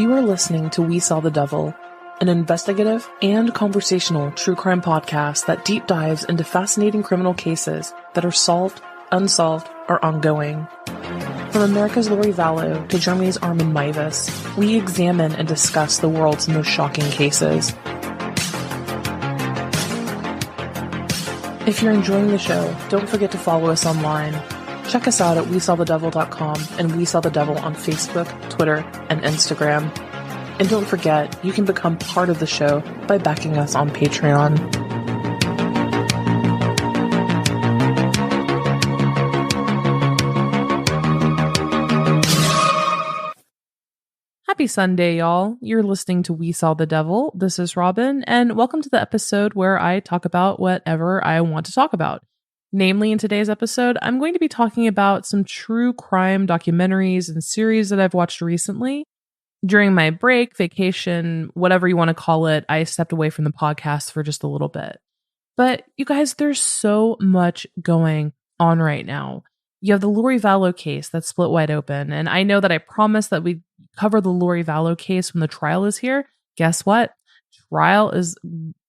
You are listening to We Saw the Devil, an investigative and conversational true crime podcast that deep dives into fascinating criminal cases that are solved, unsolved, or ongoing. From America's Lori Vallow to Germany's Armin Meiwes, we examine and discuss the world's most shocking cases. If you're enjoying the show, don't forget to follow us online. Check us out at WeSawTheDevil.com and We Saw the Devil on Facebook, Twitter, and Instagram. And don't forget, you can become part of the show by backing us on Patreon. Happy Sunday, y'all. You're listening to We Saw the Devil. This is Robin, and welcome to the episode where I talk about whatever I want to talk about. Namely, in today's episode, I'm going to be talking about some true crime documentaries and series that I've watched recently. During my break, vacation, whatever you want to call it, I stepped away from the podcast for just a little bit. But you guys, there's so much going on right now. You have the Lori Vallow case that's split wide open. And I know that I promised that we'd cover the Lori Vallow case when the trial is here. Guess what? Trial is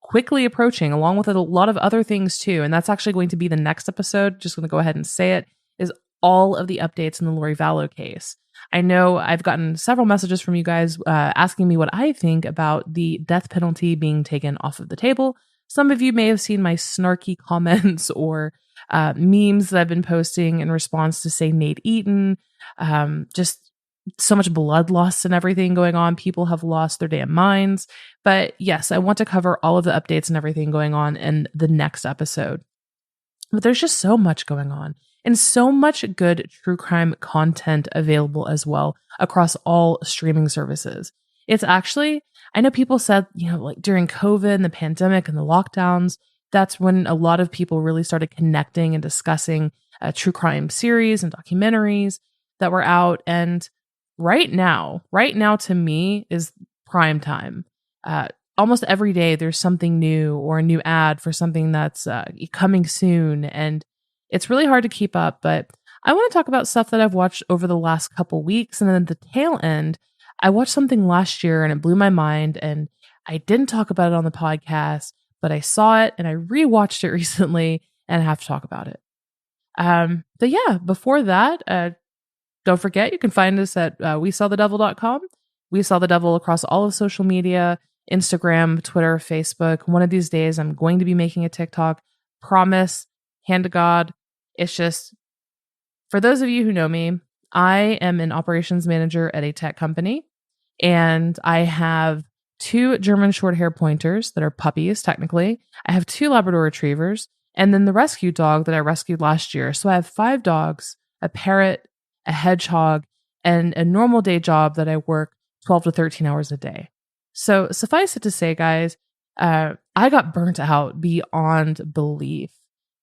quickly approaching, along with a lot of other things too. And that's actually going to be the next episode. Just going to go ahead and say it, is all of the updates in the Lori Vallow case. I know I've gotten several messages from you guys asking me what I think about the death penalty being taken off of the table. Some of you may have seen my snarky comments or memes that I've been posting in response to, say, Nate Eaton. Just so much blood loss and everything going on. People have lost their damn minds. But yes, I want to cover all of the updates and everything going on in the next episode. But there's just so much going on and so much good true crime content available as well across all streaming services. It's actually, I know people said, like during COVID and the pandemic and the lockdowns, that's when a lot of people really started connecting and discussing true crime series and documentaries that were out. And right now to me is prime time. Almost every day there's something new or a new ad for something that's coming soon. And it's really hard to keep up, but I want to talk about stuff that I've watched over the last couple weeks. And then at the tail end, I watched something last year and it blew my mind, and I didn't talk about it on the podcast, but I saw it and I rewatched it recently and I have to talk about it. But yeah, before that, don't forget, you can find us at WeSawTheDevil.com. We Saw the Devil across all of social media, Instagram, Twitter, Facebook. One of these days, I'm going to be making a TikTok. Promise, hand to God. It's just, for those of you who know me, I am an operations manager at a tech company, and I have 2 German short hair pointers that are puppies, technically. I have 2 Labrador retrievers, and then the rescue dog that I rescued last year. So I have 5 dogs, a parrot, a hedgehog, and a normal day job that I work 12 to 13 hours a day. So suffice it to say, guys, I got burnt out beyond belief.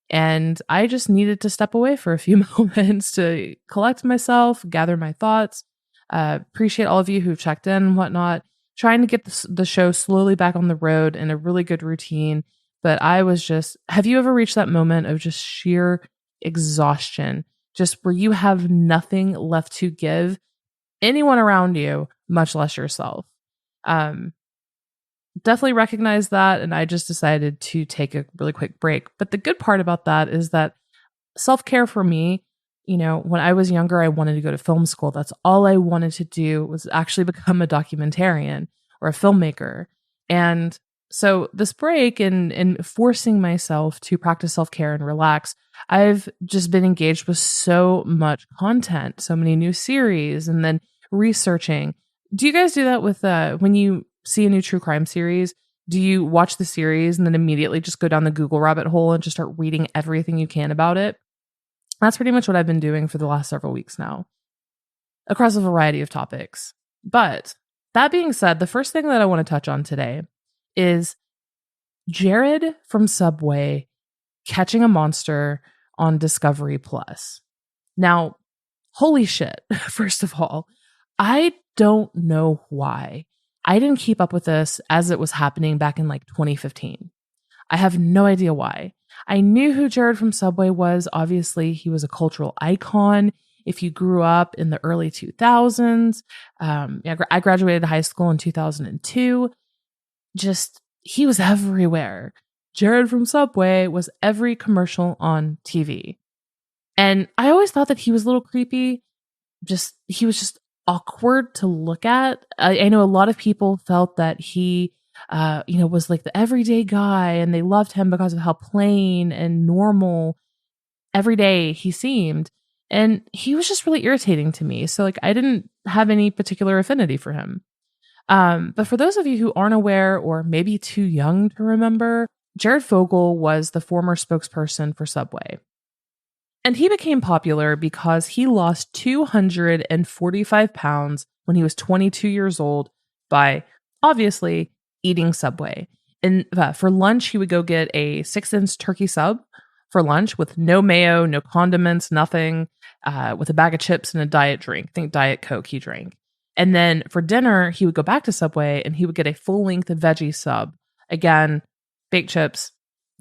And I just needed to step away for a few moments to collect myself, gather my thoughts. Appreciate all of you who've checked in and whatnot. Trying to get the show slowly back on the road in a really good routine. But I was just, have you ever reached that moment of just sheer exhaustion? Just where you have nothing left to give anyone around you, much less yourself. Definitely recognize that, and I just decided to take a really quick break. But the good part about that is that self-care for me, when I was younger, I wanted to go to film school. That's all I wanted to do, was actually become a documentarian or a filmmaker. And so this break and forcing myself to practice self-care and relax, I've just been engaged with so much content, so many new series, and then researching. Do you guys do that with when you see a new true crime series? Do you watch the series and then immediately just go down the Google rabbit hole and just start reading everything you can about it? That's pretty much what I've been doing for the last several weeks now, across a variety of topics. But that being said, the first thing that I want to touch on today is Jared from Subway catching a monster on Discovery Plus. Now, holy shit, first of all, I don't know why. I didn't keep up with this as it was happening back in 2015. I have no idea why. I knew who Jared from Subway was. Obviously, he was a cultural icon if you grew up in the early 2000s. I graduated high school in 2002. Just, he was everywhere. Jared from Subway was every commercial on TV. And I always thought that he was a little creepy. He was just awkward to look at. I know a lot of people felt that he, was like the everyday guy, and they loved him because of how plain and normal everyday he seemed. And he was just really irritating to me. So like, I didn't have any particular affinity for him. But for those of you who aren't aware, or maybe too young to remember, Jared Fogle was the former spokesperson for Subway. And he became popular because he lost 245 pounds when he was 22 years old by, obviously, eating Subway. And for lunch, he would go get a 6-inch turkey sub for lunch with no mayo, no condiments, nothing, with a bag of chips and a diet drink. Think Diet Coke he drank. And then for dinner, he would go back to Subway and he would get a full-length veggie sub. Again, baked chips,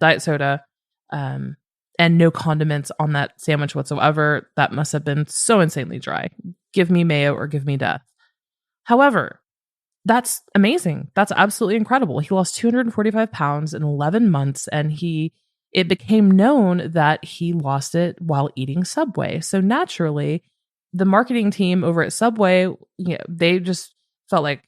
diet soda, and no condiments on that sandwich whatsoever. That must have been so insanely dry. Give me mayo or give me death. However, that's amazing. That's absolutely incredible. He lost 245 pounds in 11 months, and it became known that he lost it while eating Subway. So naturally, the marketing team over at Subway, they just felt like,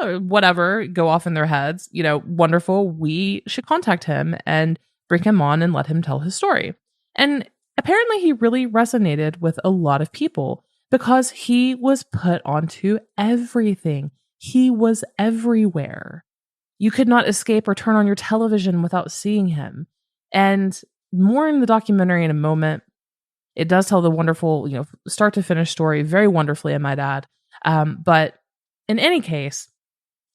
whatever, go off in their heads, wonderful. We should contact him and bring him on and let him tell his story. And apparently he really resonated with a lot of people because he was put onto everything. He was everywhere. You could not escape or turn on your television without seeing him. And more in the documentary in a moment. It does tell the wonderful, start to finish story very wonderfully, I might add. But in any case,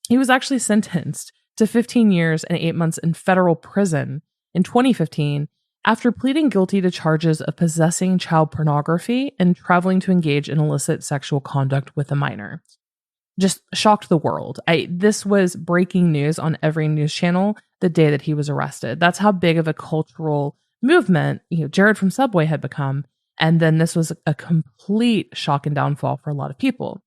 he was actually sentenced to 15 years and 8 months in federal prison in 2015 after pleading guilty to charges of possessing child pornography and traveling to engage in illicit sexual conduct with a minor. Just shocked the world. This was breaking news on every news channel the day that he was arrested. That's how big of a cultural movement, Jared from Subway had become. And then this was a complete shock and downfall for a lot of people.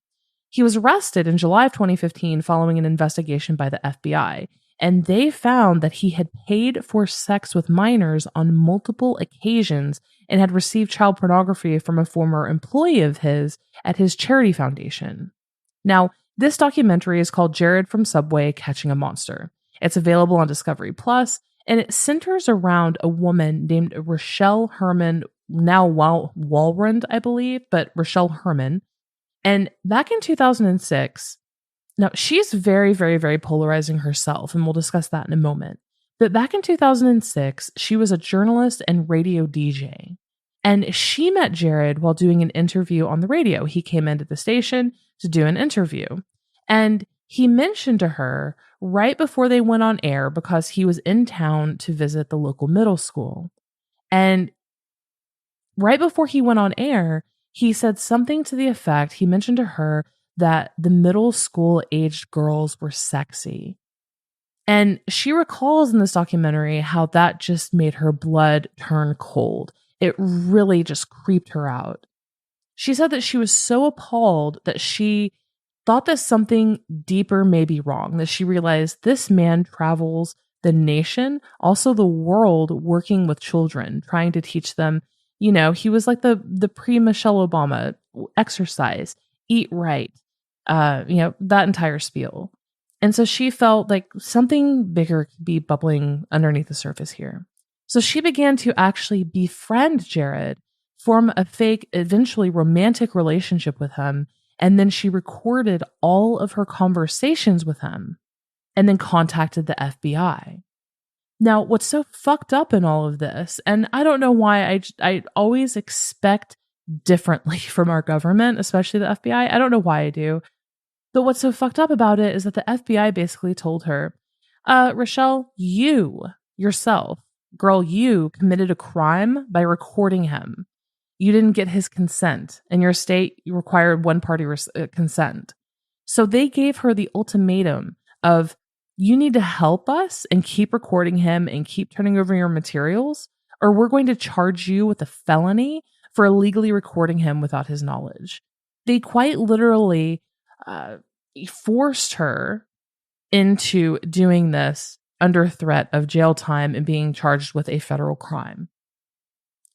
He was arrested in July of 2015 following an investigation by the FBI. And they found that he had paid for sex with minors on multiple occasions and had received child pornography from a former employee of his at his charity foundation. Now, this documentary is called Jared from Subway Catching a Monster. It's available on Discovery Plus, and it centers around a woman named Rochelle Herman, now Walrand, I believe, but Rochelle Herman. And back in 2006, now she's very, very, very polarizing herself, and we'll discuss that in a moment. But back in 2006, she was a journalist and radio DJ. And she met Jared while doing an interview on the radio. He came into the station to do an interview. And he mentioned to her right before they went on air because he was in town to visit the local middle school. And right before he went on air, he said something to the effect, he mentioned to her that the middle school aged girls were sexy. And she recalls in this documentary how that just made her blood turn cold. It really just creeped her out. She said that she was so appalled that she thought that something deeper may be wrong, that she realized this man travels the nation, also the world, working with children, trying to teach them, he was like the pre-Michelle Obama, exercise, eat right, that entire spiel. And so she felt like something bigger could be bubbling underneath the surface here. So she began to actually befriend Jared, form a fake, eventually romantic relationship with him, and then she recorded all of her conversations with him and then contacted the FBI. Now, what's so fucked up in all of this, and I don't know why I always expect differently from our government, especially the FBI. I don't know why I do. But what's so fucked up about it is that the FBI basically told her, Rochelle, you yourself, girl, you committed a crime by recording him. You didn't get his consent. In your state, you required one-party consent. So they gave her the ultimatum of, you need to help us and keep recording him and keep turning over your materials, or we're going to charge you with a felony for illegally recording him without his knowledge. They quite literally uh, forced her into doing this under threat of jail time and being charged with a federal crime,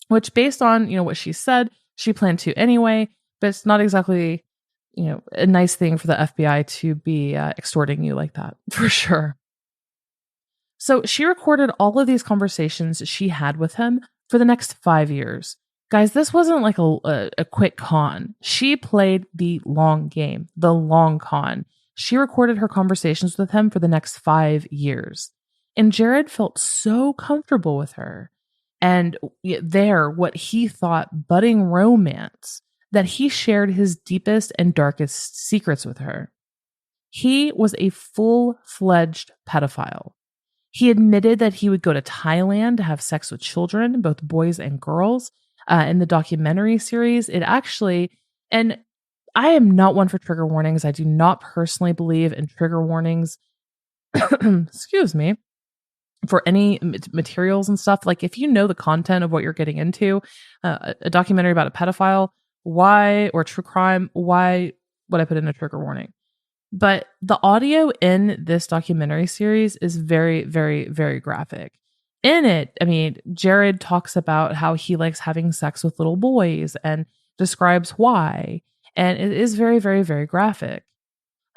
which based on, what she said, she planned to anyway, but it's not exactly, a nice thing for the FBI to be extorting you like that, for sure. So she recorded all of these conversations she had with him for the next 5 years. Guys, this wasn't like a quick con. She played the long game, the long con. She recorded her conversations with him for the next 5 years. And Jared felt so comfortable with her and what he thought budding romance, that he shared his deepest and darkest secrets with her. He was a full-fledged pedophile. He admitted that he would go to Thailand to have sex with children, both boys and girls. In the documentary series, it actually, and I am not one for trigger warnings. I do not personally believe in trigger warnings, excuse me, for any materials and stuff. Like, if you know the content of what you're getting into, a documentary about a pedophile, or true crime, why would I put in a trigger warning? But the audio in this documentary series is very, very, very graphic. In it, Jared talks about how he likes having sex with little boys and describes why. And it is very, very, very graphic.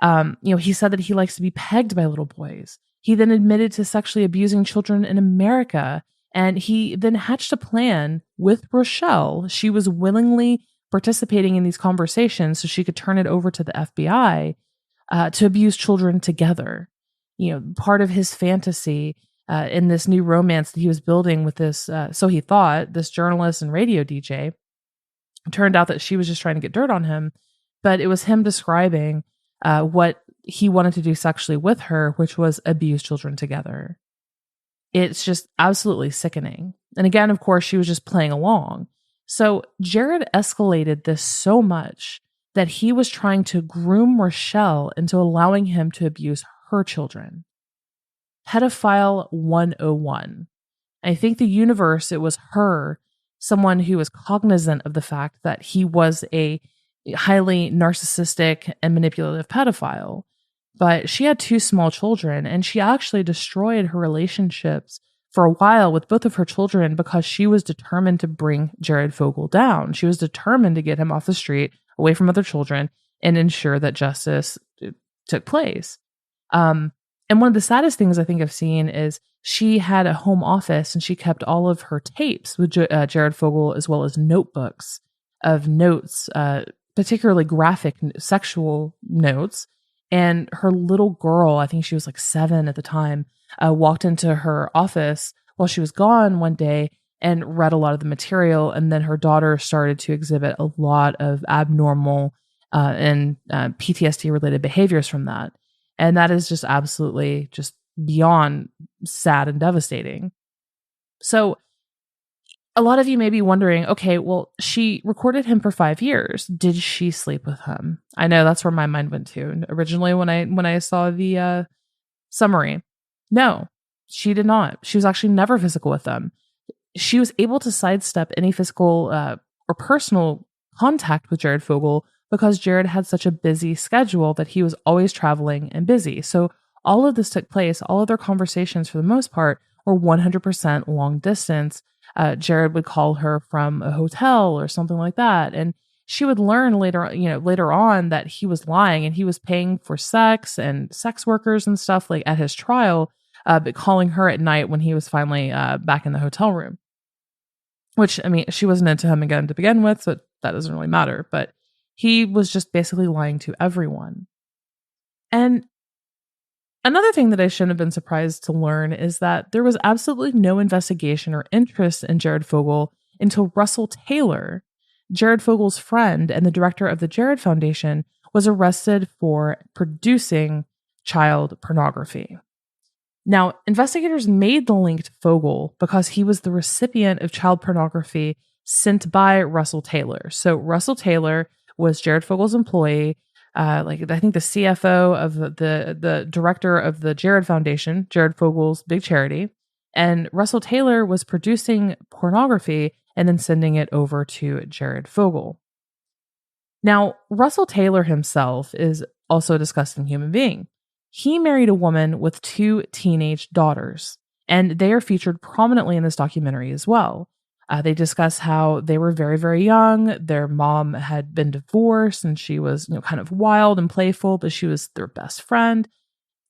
He said that he likes to be pegged by little boys. He then admitted to sexually abusing children in America. And he then hatched a plan with Rochelle. She was willingly participating in these conversations so she could turn it over to the FBI. To abuse children together. Part of his fantasy in this new romance that he was building with this, so he thought, this journalist and radio DJ. Turned out that she was just trying to get dirt on him, but it was him describing what he wanted to do sexually with her, which was abuse children together. It's just absolutely sickening. And again, of course, she was just playing along. So Jared escalated this so much that he was trying to groom Rochelle into allowing him to abuse her children. Pedophile 101. I think the universe, it was her, someone who was cognizant of the fact that he was a highly narcissistic and manipulative pedophile. But she had 2 small children, and she actually destroyed her relationships for a while with both of her children because she was determined to bring Jared Fogle down. She was determined to get him off the street, away from other children, and ensure that justice took place. And one of the saddest things I think I've seen is she had a home office and she kept all of her tapes with Jared Fogle, as well as notebooks of notes, particularly graphic sexual notes. And her little girl, I think she was like 7 at the time, walked into her office while she was gone one day and read a lot of the material. And then her daughter started to exhibit a lot of abnormal and PTSD related behaviors from that. And that is just absolutely just beyond sad and devastating. So a lot of you may be wondering, okay, well, she recorded him for 5 years. Did she sleep with him? I know that's where my mind went to originally when I saw the summary. No, she did not. She was actually never physical with them. She was able to sidestep any physical or personal contact with Jared Fogle because Jared had such a busy schedule that he was always traveling and busy. So all of this took place. All of their conversations, for the most part, were 100% long distance. Jared would call her from a hotel or something like that, and she would learn later on that he was lying and he was paying for sex and sex workers and stuff like at his trial, but calling her at night when he was finally back in the hotel room. Which, she wasn't into him again to begin with, so that doesn't really matter. But he was just basically lying to everyone. And another thing that I shouldn't have been surprised to learn is that there was absolutely no investigation or interest in Jared Fogle until Russell Taylor, Jared Fogle's friend and the director of the Jared Foundation, was arrested for producing child pornography. Now, investigators made the link to Fogle because he was the recipient of child pornography sent by Russell Taylor. So Russell Taylor was Jared Fogle's employee, I think the CFO of the director of the Jared Foundation, Jared Fogle's big charity. And Russell Taylor was producing pornography and then sending it over to Jared Fogle. Now, Russell Taylor himself is also a disgusting human being. He married a woman with 2 teenage daughters, and they are featured prominently in this documentary as well. They discuss how they were very, very young. Their mom had been divorced, and she was, kind of wild and playful, but she was their best friend.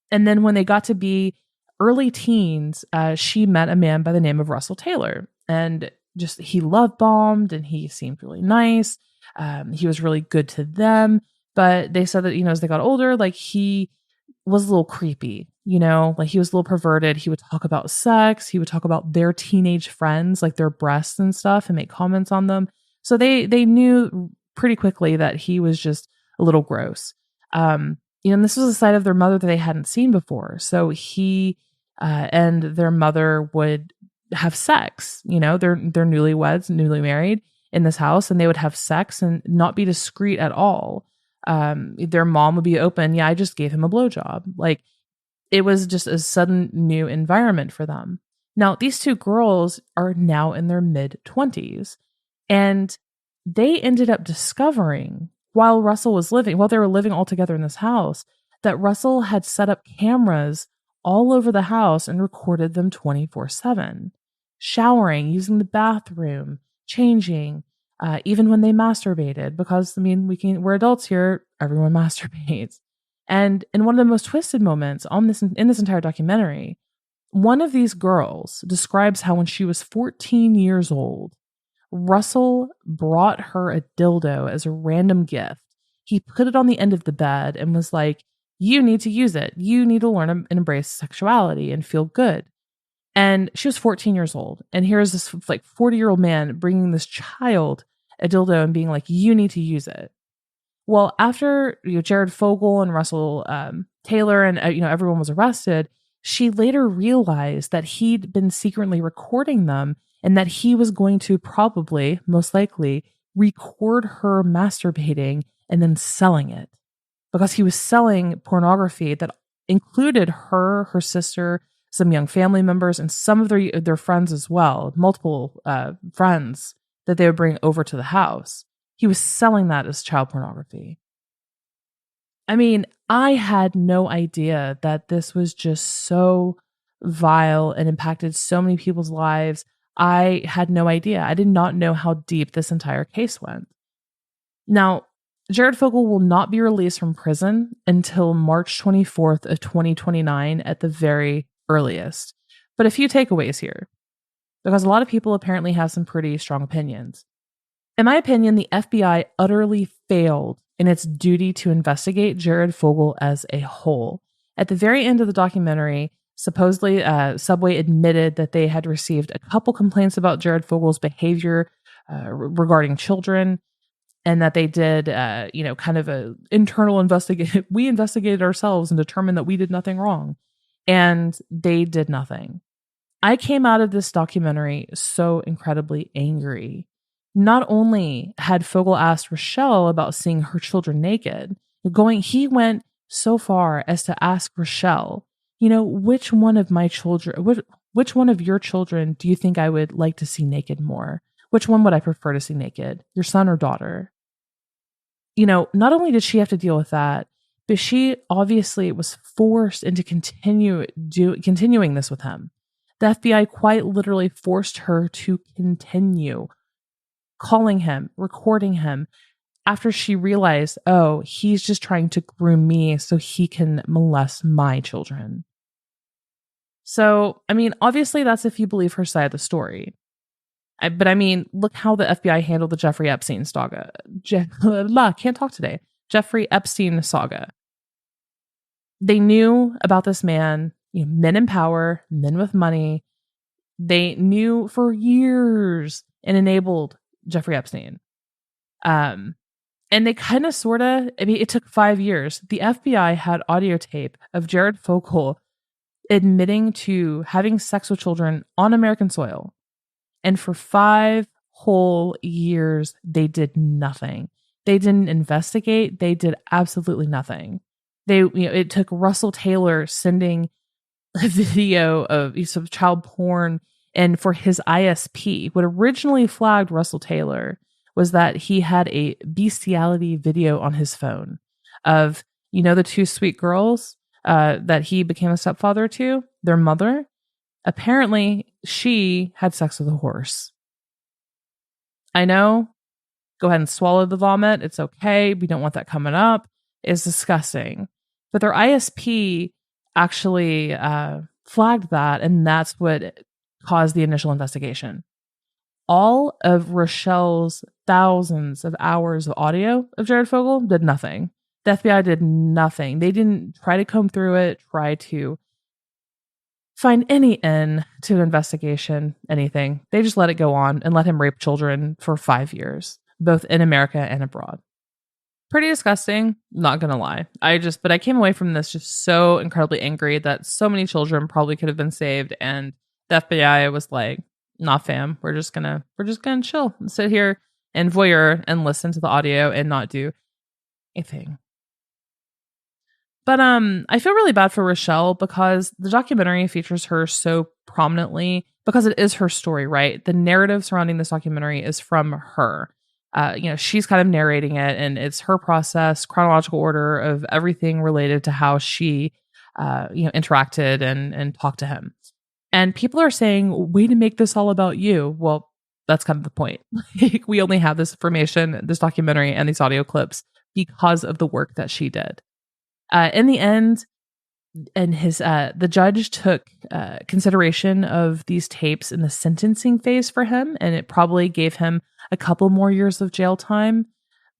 And then when they got to be early teens, she met a man by the name of Russell Taylor, and just he love bombed, and he seemed really nice. He was really good to them, but they said that, as they got older, like he was a little creepy, like he was a little perverted. He would talk about sex. He would talk about their teenage friends, like their breasts and stuff, and make comments on them. So they knew pretty quickly that he was just a little gross. And this was a side of their mother that they hadn't seen before. So he and their mother would have sex, they're newlyweds, newly married in this house, and they would have sex and not be discreet at all. Their mom would be open. Yeah, I just gave him a blowjob. Like, it was just a sudden new environment for them. Now, these 2 girls are now in their mid-20s, and they ended up discovering while they were living all together in this house, that Russell had set up cameras all over the house and recorded them 24/7, showering, using the bathroom, changing, even when they masturbated, because we're adults here, everyone masturbates. And in one of the most twisted moments in this entire documentary, one of these girls describes how when she was 14 years old, Russell brought her a dildo as a random gift. He put it on the end of the bed and was like, "You need to use it. You need to learn and embrace sexuality and feel good." And she was 14 years old. And here's this 40-year-old man bringing this child a dildo and being like, "You need to use it." Well, after Jared Fogle and Russell Taylor and everyone was arrested, she later realized that he'd been secretly recording them, and that he was going to probably, most likely, record her masturbating and then selling it, because he was selling pornography that included her sister, some young family members, and some of their friends as well, multiple friends that they would bring over to the house. He was selling that as child pornography. I mean, I had no idea that this was just so vile and impacted so many people's lives. I had no idea. I did not know how deep this entire case went. Now, Jared Fogle will not be released from prison until March 24th of 2029 at the very earliest. But a few takeaways here, because a lot of people apparently have some pretty strong opinions. In my opinion, the FBI utterly failed in its duty to investigate Jared Fogle as a whole. At the very end of the documentary, supposedly Subway admitted that they had received a couple complaints about Jared Fogle's behavior regarding children, and that they did, kind of a internal investigation. We investigated ourselves and determined that we did nothing wrong, and they did nothing. I came out of this documentary so incredibly angry. Not only had Fogle asked Rochelle about seeing her children naked, he went so far as to ask Rochelle, which one of my children, which one of your children do you think I would like to see naked more? Which one would I prefer to see naked, your son or daughter? Not only did she have to deal with that, but she obviously was forced into continuing this with him. The FBI quite literally forced her to continue calling him, recording him, after she realized, oh, he's just trying to groom me so he can molest my children. So, obviously that's if you believe her side of the story. But look how the FBI handled the Jeffrey Epstein saga. Can't talk today. Jeffrey Epstein saga. They knew about this man, men in power, men with money. They knew for years and enabled Jeffrey Epstein. And they kind of it took 5 years. The FBI had audio tape of Jared Fogle admitting to having sex with children on American soil. And for 5 whole years, they did nothing. They didn't investigate. They did absolutely nothing. It took Russell Taylor sending a video of some child porn And for his ISP, what originally flagged Russell Taylor was that he had a bestiality video on his phone of, the two sweet girls that he became a stepfather to, their mother. Apparently, she had sex with a horse. I know. Go ahead and swallow the vomit. It's okay. We don't want that coming up. It's disgusting. But their ISP actually flagged that, and that's what caused the initial investigation. All of Rochelle's thousands of hours of audio of Jared Fogle did nothing. The FBI did nothing. They didn't try to comb through it, try to find any end to an investigation, anything. They just let it go on and let him rape children for 5 years, both in America and abroad. Pretty disgusting, not gonna lie. But I came away from this just so incredibly angry that so many children probably could have been saved, and the FBI was like, "Nah, fam, we're just gonna chill, and sit here and voyeur and listen to the audio and not do anything." But I feel really bad for Rochelle because the documentary features her so prominently because it is her story, right? The narrative surrounding this documentary is from her. She's kind of narrating it, and it's her process, chronological order of everything related to how she, interacted and talked to him. And people are saying, way to make this all about you. Well, that's kind of the point. We only have this information, this documentary, and these audio clips because of the work that she did. In the end, and the judge took consideration of these tapes in the sentencing phase for him, and it probably gave him a couple more years of jail time.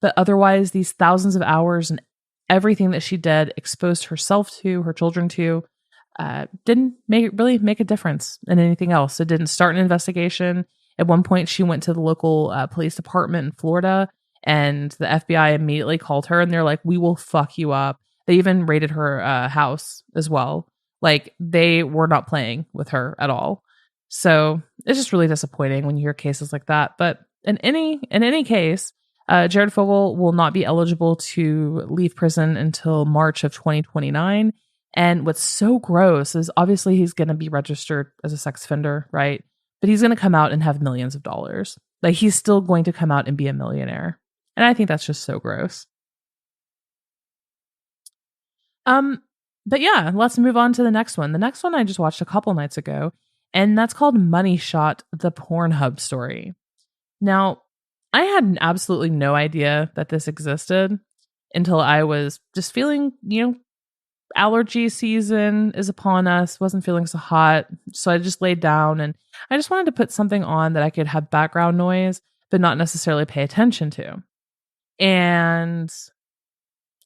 But otherwise, these thousands of hours and everything that she did, exposed herself to, her children to, didn't really make a difference in anything else. It didn't start an investigation. At one point, she went to the local police department in Florida, and the FBI immediately called her, and they're like, "We will fuck you up." They even raided her house as well. Like, they were not playing with her at all. So it's just really disappointing when you hear cases like that. But in any case, Jared Fogle will not be eligible to leave prison until March of 2029. And what's so gross is obviously he's going to be registered as a sex offender, right? But he's going to come out and have millions of dollars. Like, he's still going to come out and be a millionaire. And I think that's just so gross. But yeah, let's move on to the next one. The next one I just watched a couple nights ago, and that's called Money Shot, the PornHub story. Now, I had absolutely no idea that this existed until I was just feeling, allergy season is upon us, wasn't feeling so hot. So I just laid down and I just wanted to put something on that I could have background noise, but not necessarily pay attention to. And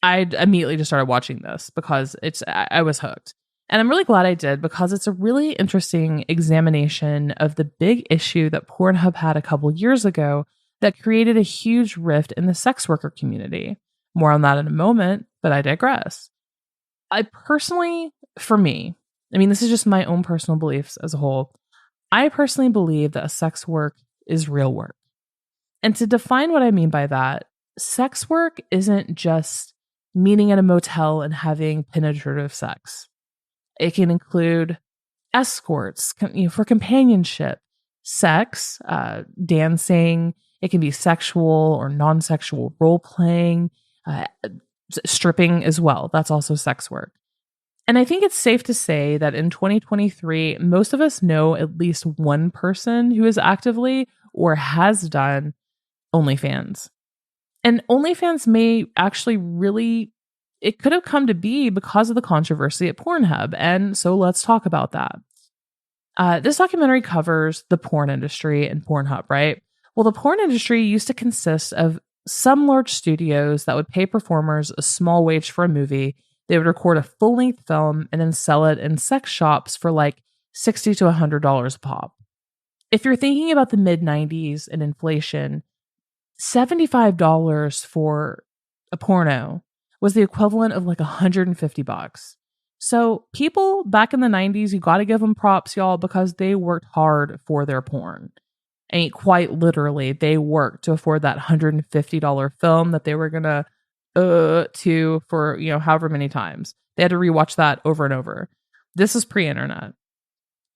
I immediately just started watching this because I was hooked. And I'm really glad I did because it's a really interesting examination of the big issue that Pornhub had a couple years ago that created a huge rift in the sex worker community. More on that in a moment, but I digress. I personally, for me, this is just my own personal beliefs as a whole. I personally believe that sex work is real work. And to define what I mean by that, sex work isn't just meeting at a motel and having penetrative sex. It can include escorts, for companionship, sex, dancing. It can be sexual or non-sexual role playing, stripping as well. That's also sex work. And I think it's safe to say that in 2023, most of us know at least one person who is actively or has done OnlyFans. And OnlyFans may actually it could have come to be because of the controversy at Pornhub. And so let's talk about that. This documentary covers the porn industry and Pornhub, right? Well, the porn industry used to consist of some large studios that would pay performers a small wage for a movie. They would record a full-length film and then sell it in sex shops for like $60 to $100 a pop. If you're thinking about the mid-90s and inflation, $75 for a porno was the equivalent of like $150. So people back in the 90s, you got to give them props, y'all, because they worked hard for their porn. And quite literally, they worked to afford that $150 film that they were going to for, however many times. They had to rewatch that over and over. This is pre-internet.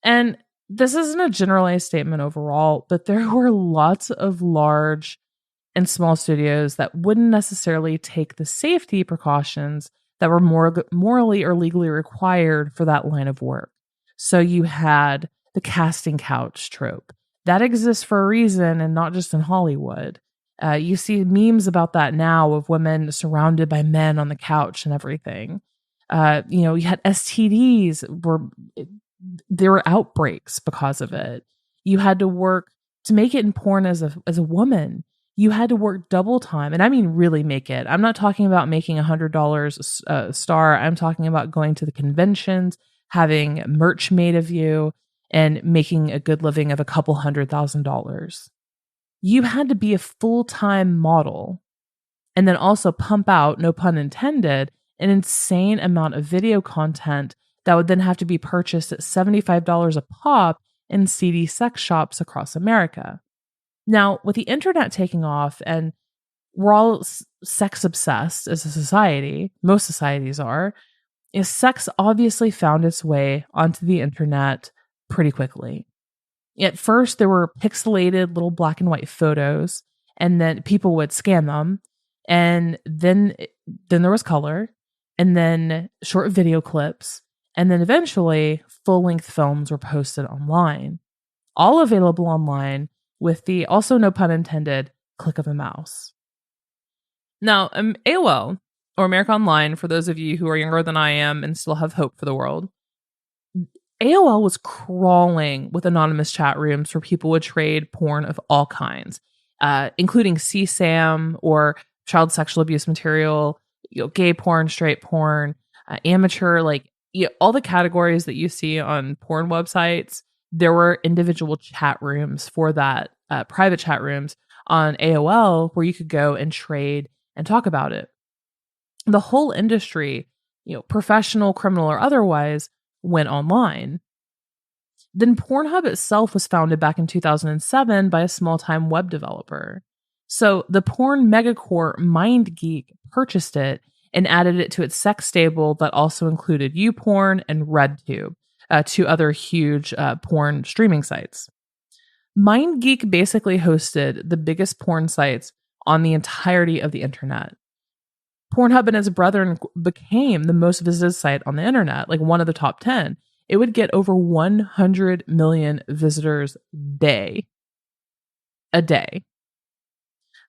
And This isn't a generalized statement overall, but there were lots of large and small studios that wouldn't necessarily take the safety precautions that were morally or legally required for that line of work. So you had the casting couch trope. That exists for a reason and not just in Hollywood. You see memes about that now of women surrounded by men on the couch and everything. You had STDs were there were outbreaks because of it. You had to work to make it in porn as a woman. You had to work double time, and I mean really make it. I'm not talking about making $100 a star. I'm talking about going to the conventions, having merch made of you, and making a good living of a couple $100,000. You had to be a full-time model and then also pump out, no pun intended, an insane amount of video content that would then have to be purchased at $75 a pop in seedy sex shops across America. Now, with the internet taking off and we're all sex obsessed as a society, most societies are, is sex obviously found its way onto the internet pretty quickly. At first, there were pixelated little black and white photos, and then people would scan them, and then there was color, and then short video clips, and then eventually full-length films were posted online, all available online with the, also no pun intended, click of a mouse. Now, AOL, or America Online, for those of you who are younger than I am and still have hope for the world, AOL was crawling with anonymous chat rooms where people would trade porn of all kinds, including CSAM or child sexual abuse material, gay porn, straight porn, amateur, all the categories that you see on porn websites. There were individual chat rooms for that, private chat rooms on AOL where you could go and trade and talk about it. The whole industry, professional, criminal, or otherwise, went online. Then PornHub itself was founded back in 2007 by a small-time web developer. So the porn megacore MindGeek purchased it and added it to its sex stable that also included YouPorn and RedTube, two other huge porn streaming sites. MindGeek basically hosted the biggest porn sites on the entirety of the internet. PornHub and its brethren became the most visited site on the internet, like one of the top 10. It would get over 100 million visitors a day.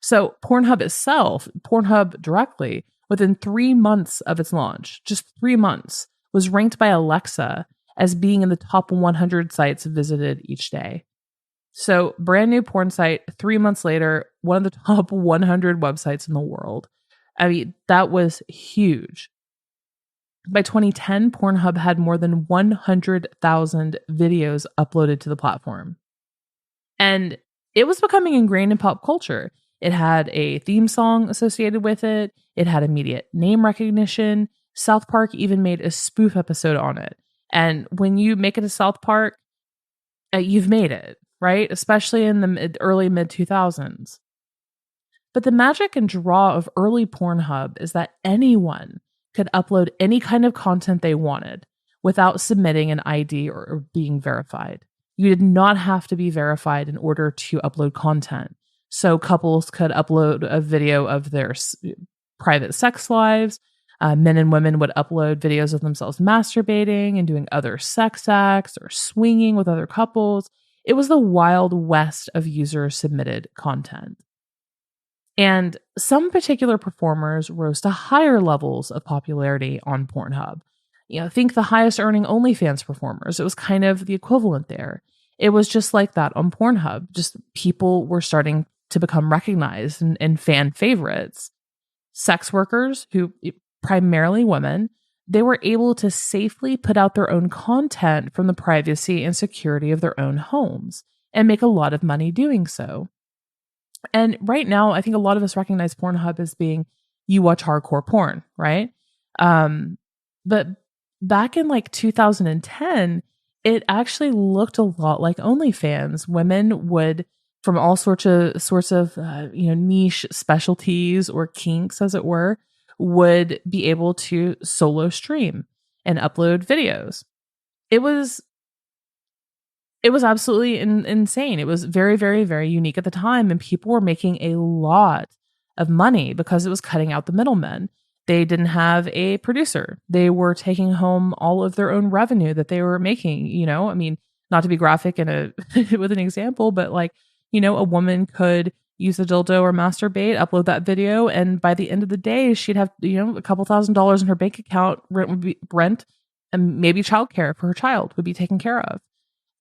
So PornHub itself, PornHub directly, within 3 months of its launch, just 3 months, was ranked by Alexa as being in the top 100 sites visited each day. So brand new porn site, 3 months later, one of the top 100 websites in the world. I mean, that was huge. By 2010, PornHub had more than 100,000 videos uploaded to the platform. And it was becoming ingrained in pop culture. It had a theme song associated with it. It had immediate name recognition. South Park even made a spoof episode on it. And when you make it to South Park, you've made it, right? Especially in the early mid-2000s. But the magic and draw of early PornHub is that anyone could upload any kind of content they wanted without submitting an ID or being verified. You did not have to be verified in order to upload content. So couples could upload a video of their private sex lives. Men and women would upload videos of themselves masturbating and doing other sex acts or swinging with other couples. It was the wild west of user-submitted content. And some particular performers rose to higher levels of popularity on PornHub. Think the highest earning OnlyFans performers. It was kind of the equivalent there. It was just like that on PornHub. Just people were starting to become recognized and fan favorites. Sex workers, who primarily women, they were able to safely put out their own content from the privacy and security of their own homes and make a lot of money doing so. And right now, I think a lot of us recognize PornHub as being, you watch hardcore porn, right? But back in 2010, it actually looked a lot like OnlyFans. Women would, from all sorts of niche specialties or kinks, as it were, would be able to solo stream and upload videos. It was It was absolutely insane. It was very, very, very unique at the time, and people were making a lot of money because it was cutting out the middlemen. They didn't have a producer. They were taking home all of their own revenue that they were making, I mean, not to be graphic in a with an example, but like, a woman could use a dildo or masturbate, upload that video, and by the end of the day, she'd have, a couple $1,000s in her bank account. Rent would be rent, and maybe childcare for her child would be taken care of.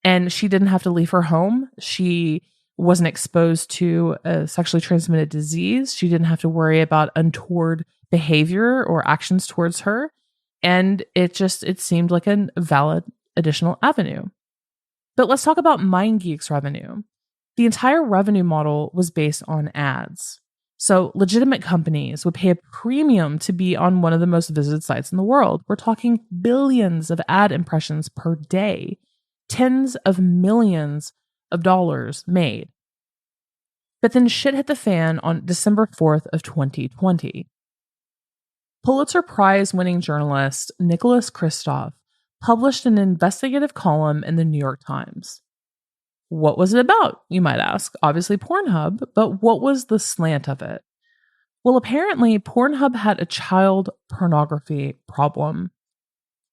And she didn't have to leave her home. She wasn't exposed to a sexually transmitted disease. She didn't have to worry about untoward behavior or actions towards her. And it seemed like a valid additional avenue. But let's talk about MindGeek's revenue. The entire revenue model was based on ads. So legitimate companies would pay a premium to be on one of the most visited sites in the world. We're talking billions of ad impressions per day, tens of millions of dollars made. But then shit hit the fan on December 4th of 2020. Pulitzer Prize winning journalist Nicholas Kristof published an investigative column in the New York Times. What was it about, you might ask? Obviously PornHub, but what was the slant of it? Well, apparently PornHub had a child pornography problem,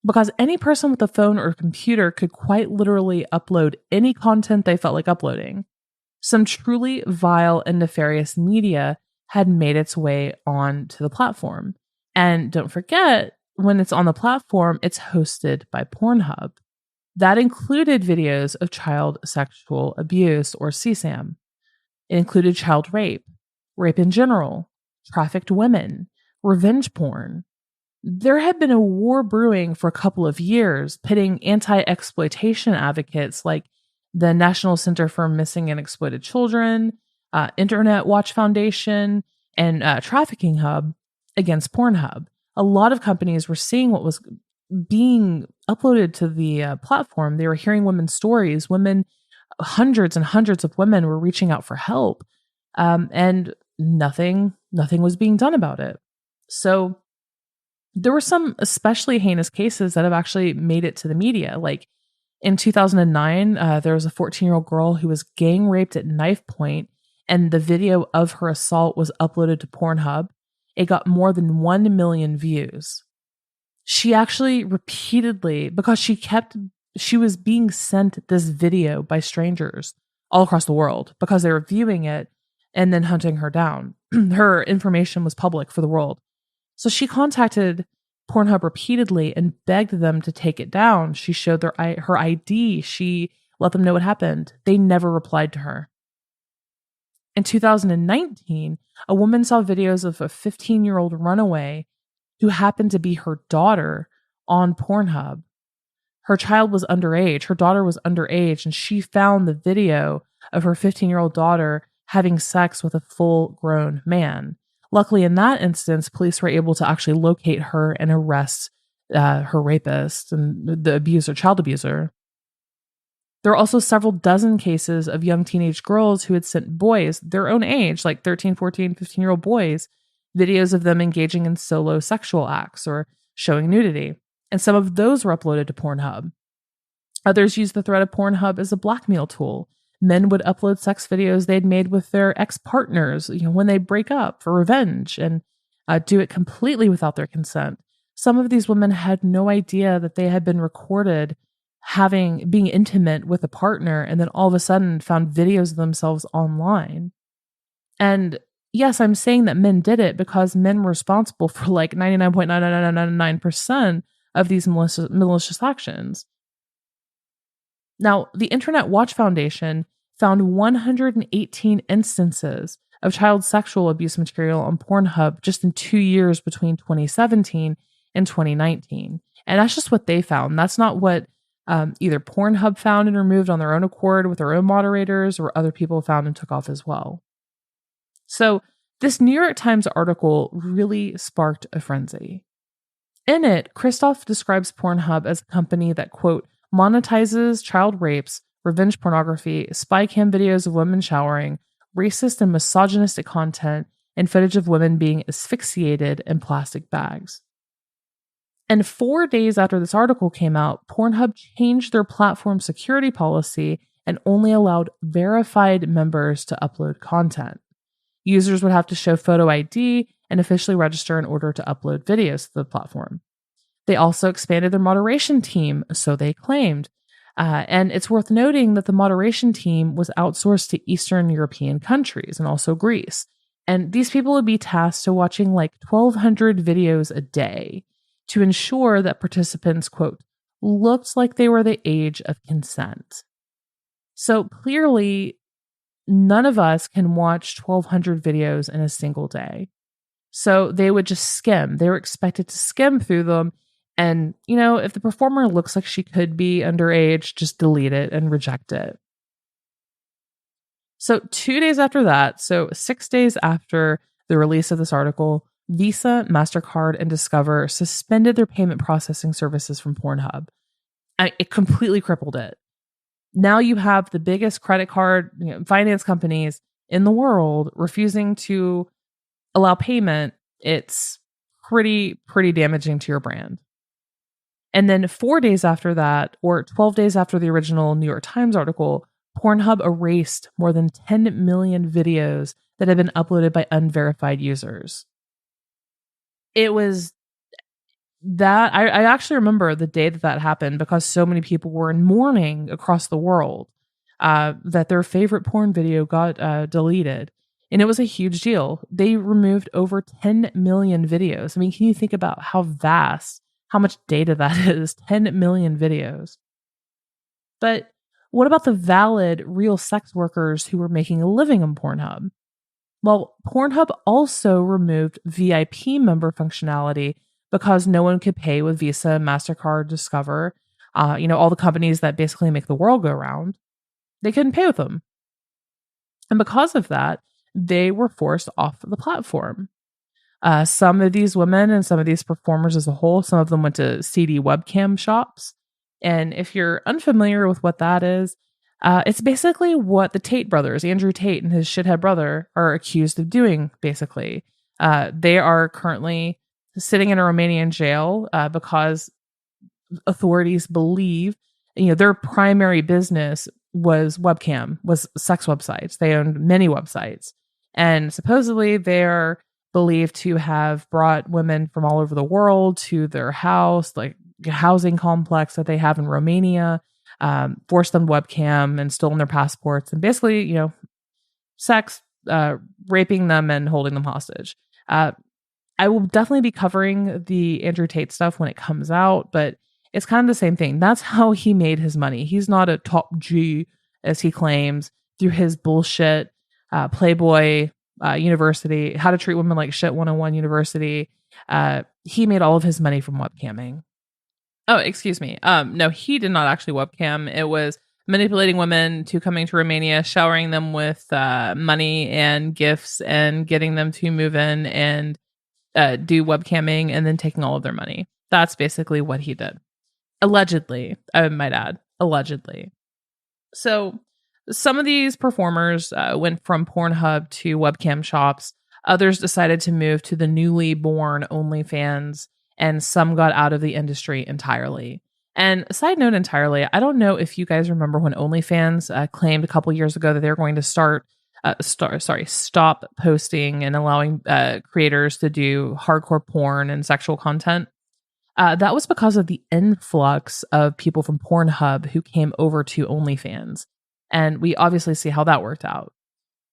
because any person with a phone or computer could quite literally upload any content they felt like uploading. Some truly vile and nefarious media had made its way onto the platform. And don't forget, when it's on the platform, it's hosted by PornHub. That included videos of child sexual abuse, or CSAM. It included child rape in general, trafficked women, revenge porn. There had been a war brewing for a couple of years, pitting anti-exploitation advocates like the National Center for Missing and Exploited Children, Internet Watch Foundation, and Trafficking Hub against PornHub. A lot of companies were seeing what was being uploaded to the platform. They were hearing women's stories. Hundreds and hundreds of women were reaching out for help, and nothing was being done about it. So there were some especially heinous cases that have actually made it to the media. Like in 2009, there was a 14-year-old girl who was gang raped at knife point, and the video of her assault was uploaded to PornHub. It got more than 1 million views. She actually repeatedly, because she was being sent this video by strangers all across the world because they were viewing it and then hunting her down. Her information was public for the world. So she contacted PornHub repeatedly and begged them to take it down. She showed her ID. She let them know what happened. They never replied to her. In 2019, a woman saw videos of a 15-year-old runaway who happened to be her daughter on PornHub. Her child was underage. Her daughter was underage, and she found the video of her 15-year-old daughter having sex with a full-grown man. Luckily, in that instance, police were able to actually locate her and arrest her rapist and the child abuser. There are also several dozen cases of young teenage girls who had sent boys their own age, like 13, 14, 15-year-old boys, videos of them engaging in solo sexual acts or showing nudity. And some of those were uploaded to PornHub. Others used the threat of PornHub as a blackmail tool. Men would upload sex videos they'd made with their ex-partners, when they break up for revenge, and do it completely without their consent. Some of these women had no idea that they had been recorded being intimate with a partner, and then all of a sudden found videos of themselves online. And yes, I'm saying that men did it because men were responsible for like 99.99999% of these malicious actions. Now, the Internet Watch Foundation found 118 instances of child sexual abuse material on PornHub just in 2 years between 2017 and 2019. And that's just what they found. That's not what either PornHub found and removed on their own accord with their own moderators, or other people found and took off as well. So this New York Times article really sparked a frenzy. In it, Kristof describes PornHub as a company that, quote, monetizes child rapes, revenge pornography, spy cam videos of women showering, racist and misogynistic content, and footage of women being asphyxiated in plastic bags. And 4 days after this article came out, Pornhub changed their platform security policy and only allowed verified members to upload content. Users would have to show photo ID and officially register in order to upload videos to the platform. They also expanded their moderation team, so they claimed. And it's worth noting that the moderation team was outsourced to Eastern European countries and also Greece. And these people would be tasked to watching like 1,200 videos a day to ensure that participants, quote, looked like they were the age of consent. So clearly, none of us can watch 1,200 videos in a single day. So they would just skim. They were expected to skim through them. And, if the performer looks like she could be underage, just delete it and reject it. So 2 days after that, so 6 days after the release of this article, Visa, MasterCard, and Discover suspended their payment processing services from Pornhub. It completely crippled it. Now you have the biggest credit card finance companies in the world refusing to allow payment. It's pretty damaging to your brand. And then 4 days after that, or 12 days after the original New York Times article, Pornhub erased more than 10 million videos that had been uploaded by unverified users. It was that I actually remember the day that happened because so many people were in mourning across the world that their favorite porn video got deleted. And it was a huge deal. They removed over 10 million videos. I mean, can you think about how much data that is? 10 million videos. But what about the valid, real sex workers who were making a living on Pornhub? Well, Pornhub also removed VIP member functionality because no one could pay with Visa, MasterCard, Discover, all the companies that basically make the world go round. They couldn't pay with them. And because of that, they were forced off the platform. Some of these women and some of these performers as a whole, some of them went to CD webcam shops. And if you're unfamiliar with what that is, it's basically what the Tate brothers, Andrew Tate and his shithead brother, are accused of doing, basically. They are currently sitting in a Romanian jail because authorities believe, their primary business was sex websites. They owned many websites. And supposedly they're believed to have brought women from all over the world to their house, like a housing complex that they have in Romania, forced them to webcam and stolen their passports and basically, sex, raping them and holding them hostage. I will definitely be covering the Andrew Tate stuff when it comes out, but it's kind of the same thing. That's how he made his money. He's not a top G, as he claims, through his bullshit Playboy University, How to Treat Women Like Shit 101 University. He made all of his money from webcamming. Oh, excuse me. No, he did not actually webcam. It was manipulating women to coming to Romania, showering them with money and gifts and getting them to move in and do webcamming and then taking all of their money. That's basically what he did. Allegedly, I might add. Allegedly. So some of these performers went from Pornhub to webcam shops. Others decided to move to the newly born OnlyFans, and some got out of the industry entirely. And side note entirely, I don't know if you guys remember when OnlyFans claimed a couple years ago that they were going to stop posting and allowing creators to do hardcore porn and sexual content. That was because of the influx of people from Pornhub who came over to OnlyFans. And we obviously see how that worked out.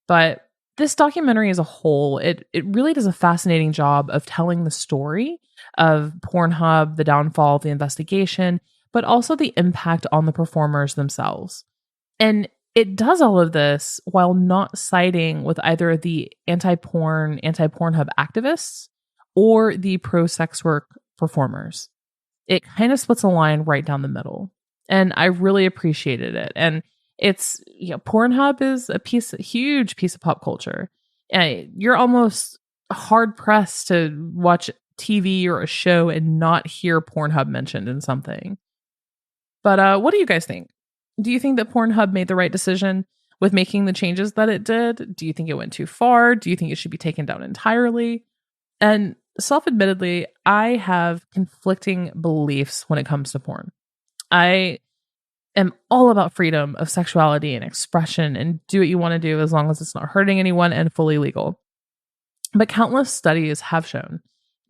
But this documentary as a whole, it really does a fascinating job of telling the story of Pornhub, the downfall, the investigation, but also the impact on the performers themselves. And it does all of this while not siding with either the anti-Pornhub activists or the pro-sex work performers. It kind of splits a line right down the middle. And I really appreciated it. And it's, Pornhub is a huge piece of pop culture. And you're almost hard pressed to watch TV or a show and not hear Pornhub mentioned in something. But what do you guys think? Do you think that Pornhub made the right decision with making the changes that it did? Do you think it went too far? Do you think it should be taken down entirely? And self-admittedly, I have conflicting beliefs when it comes to porn. I am all about freedom of sexuality and expression and do what you want to do as long as it's not hurting anyone and fully legal. But countless studies have shown,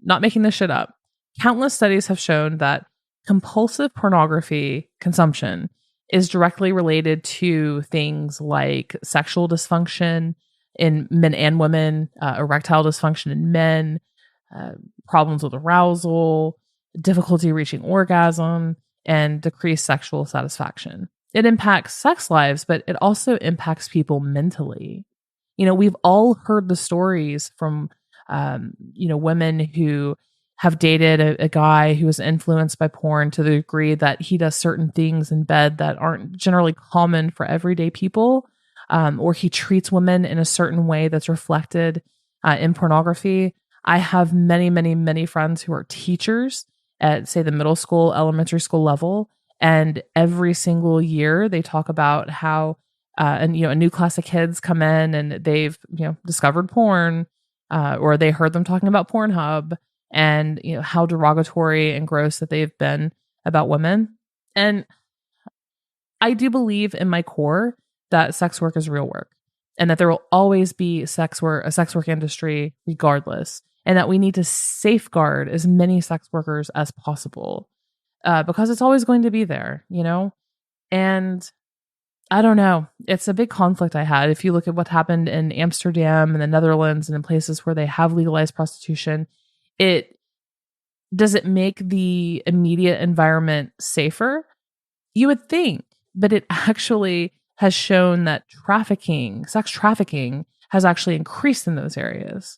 not making this shit up, countless studies have shown that compulsive pornography consumption is directly related to things like sexual dysfunction in men and women, erectile dysfunction in men, uh, problems with arousal, difficulty reaching orgasm, and decreased sexual satisfaction. It impacts sex lives, but it also impacts people mentally. We've all heard the stories from, women who have dated a guy who was influenced by porn to the degree that he does certain things in bed that aren't generally common for everyday people, or he treats women in a certain way that's reflected in pornography. I have many, many, many friends who are teachers at, say, the middle school, elementary school level, and every single year they talk about how and a new class of kids come in and they've discovered porn, or they heard them talking about PornHub, and how derogatory and gross that they've been about women. And I do believe in my core that sex work is real work, and that there will always be a sex work industry regardless, and that we need to safeguard as many sex workers as possible, because it's always going to be there, and I don't know. It's a big conflict I had. If you look at what happened in Amsterdam and the Netherlands and in places where they have legalized prostitution, does it make the immediate environment safer? You would think, but it actually has shown that sex trafficking has actually increased in those areas.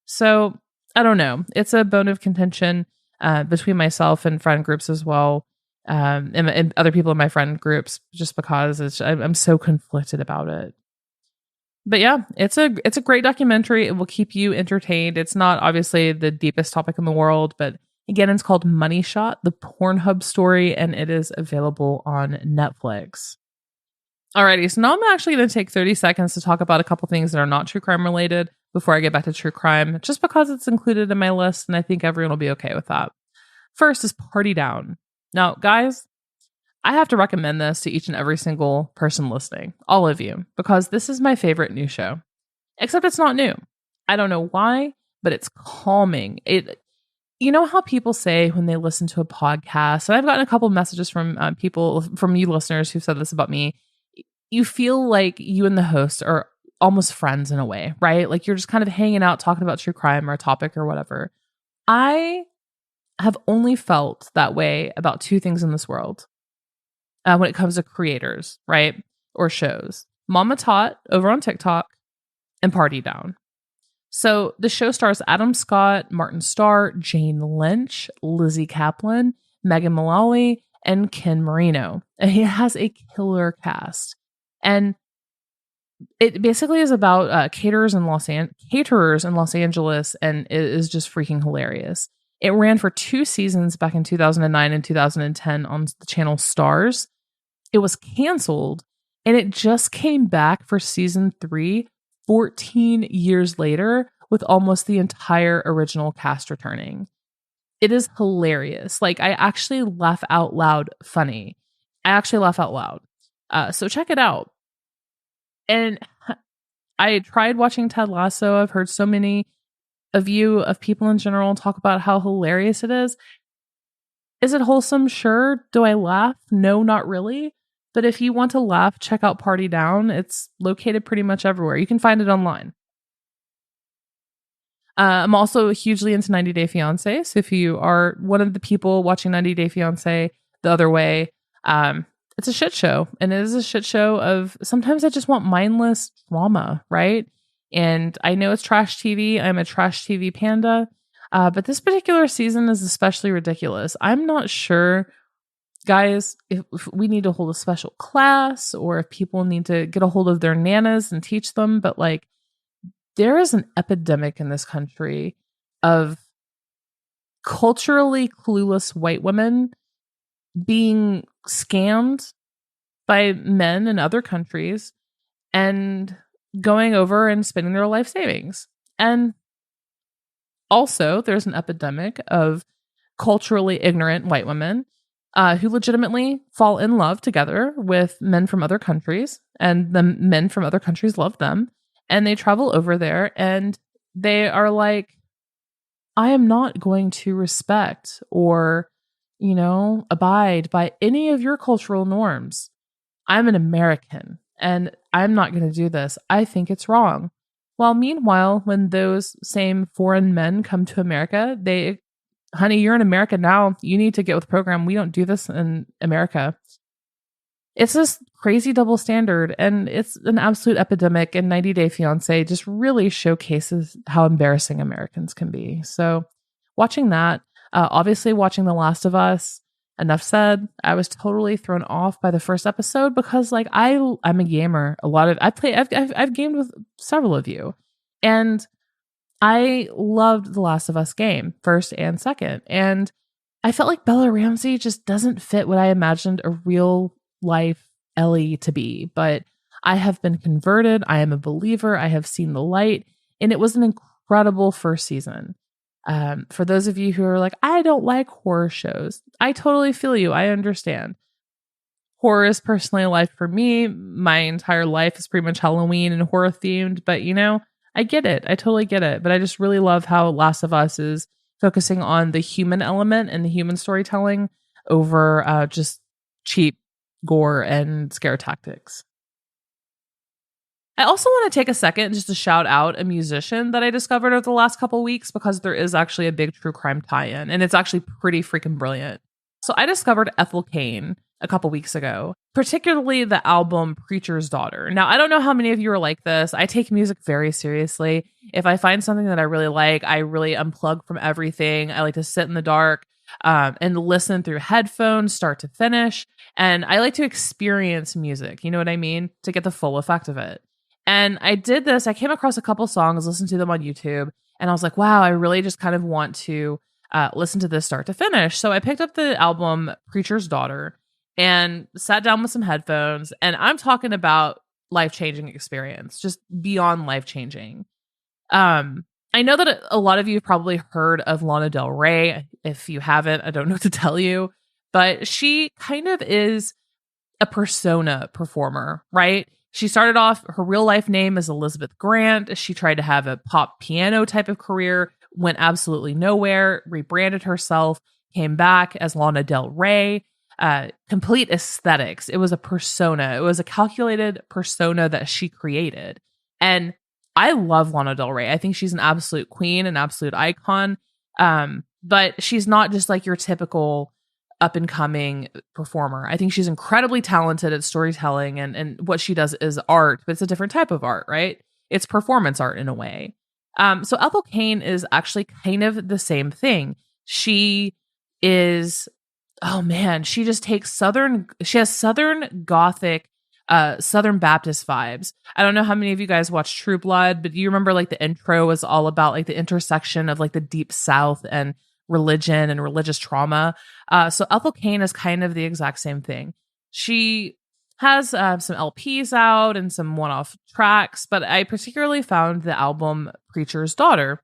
So I don't know. It's a bone of contention between myself and friend groups as well. And other people in my friend groups, just because I'm so conflicted about it. But yeah, it's a great documentary. It will keep you entertained. It's not obviously the deepest topic in the world, but again, it's called Money Shot, the PornHub story, and it is available on Netflix. Alrighty, so now I'm actually going to take 30 seconds to talk about a couple things that are not true crime related before I get back to true crime, just because it's included in my list, and I think everyone will be okay with that. First is Party Down. Now, guys, I have to recommend this to each and every single person listening, all of you, because this is my favorite new show. Except it's not new. I don't know why, but it's calming. You know how people say when they listen to a podcast, and I've gotten a couple of messages from from you listeners who've said this about me, you feel like you and the host are almost friends in a way, right? Like you're just kind of hanging out, talking about true crime or a topic or whatever. I have only felt that way about two things in this world when it comes to creators, right? Or shows. Mama Tot over on TikTok and Party Down. So the show stars Adam Scott, Martin Starr, Jane Lynch, Lizzie Kaplan, Megan Mullally, and Ken Marino. And he has a killer cast. And it basically is about caterers in Los Angeles, and it is just freaking hilarious. It ran for 2 seasons back in 2009 and 2010 on the channel Stars. It was canceled, and it just came back for season 3 14 years later with almost the entire original cast returning. It is hilarious. Like, I actually laugh out loud funny. I actually laugh out loud. So check it out. And I tried watching Ted Lasso. I've heard so many of people in general talk about how hilarious it is. Is it wholesome? Sure. Do I laugh? No, not really. But if you want to laugh, check out Party Down. It's located pretty much everywhere. You can find it online. I'm also hugely into 90 Day Fiancé. So if you are one of the people watching 90 Day Fiancé the other way, it's a shit show. And it is a shit show of, sometimes I just want mindless drama, right? And I know it's trash TV. I'm a trash TV panda. But this particular season is especially ridiculous. I'm not sure, guys, if we need to hold a special class or if people need to get a hold of their nanas and teach them. But like, there is an epidemic in this country of culturally clueless white women being scammed by men in other countries and going over and spending their life savings. And Also, there's an epidemic of culturally ignorant white women who legitimately fall in love together with men from other countries, and the men from other countries love them. And they travel over there and they are like, I am not going to respect or, abide by any of your cultural norms. I'm an American and I'm not going to do this. I think it's wrong. While meanwhile, when those same foreign men come to America, honey, you're in America now. You need to get with the program. We don't do this in America. It's this crazy double standard, and it's an absolute epidemic. And 90 Day Fiancé just really showcases how embarrassing Americans can be. So, watching that, obviously watching The Last of Us. Enough said. I was totally thrown off by the first episode because, like, I'm a gamer. I've gamed with several of you, and I loved The Last of Us game, first and second. And I felt like Bella Ramsey just doesn't fit what I imagined a real life Ellie to be. But I have been converted. I am a believer. I have seen the light. And it was an incredible first season. For those of you who are like, I don't like horror shows, I totally feel you. I understand. Horror is personally a life for me. My entire life is pretty much Halloween and horror themed. But, I get it. I totally get it. But I just really love how Last of Us is focusing on the human element and the human storytelling over just cheap gore and scare tactics. I also want to take a second just to shout out a musician that I discovered over the last couple of weeks, because there is actually a big true crime tie-in, and it's actually pretty freaking brilliant. So I discovered Ethel Cain a couple weeks ago, particularly the album Preacher's Daughter. Now, I don't know how many of you are like this. I take music very seriously. If I find something that I really like, I really unplug from everything. I like to sit in the dark and listen through headphones, start to finish. And I like to experience music, you know what I mean? To get the full effect of it. And I did this. I came across a couple songs, listened to them on YouTube, and I was like, wow, I really just kind of want to listen to this start to finish. So I picked up the album Preacher's Daughter and sat down with some headphones. And I'm talking about life-changing experience, just beyond life-changing. I know that a lot of you have probably heard of Lana Del Rey. If you haven't, I don't know what to tell you. But she kind of is a persona performer, right? She started off, her real life name is Elizabeth Grant. She tried to have a pop piano type of career, went absolutely nowhere, rebranded herself, came back as Lana Del Rey. Complete aesthetics. It was a persona. It was a calculated persona that she created. And I love Lana Del Rey. I think she's an absolute queen, an absolute icon. But she's not just like your typical up and coming performer. I think she's incredibly talented at storytelling, and what she does is art, but it's a different type of art, right? It's performance art in a way. So Ethel Cain is actually kind of the same thing. She is, oh man, she just takes she has Southern Gothic, Southern Baptist vibes. I don't know how many of you guys watch True Blood, but do you remember like the intro was all about like the intersection of like the Deep South and religion and religious trauma. So Ethel Cain is kind of the exact same thing. She has some LPs out and some one-off tracks, but I particularly found the album Preacher's Daughter.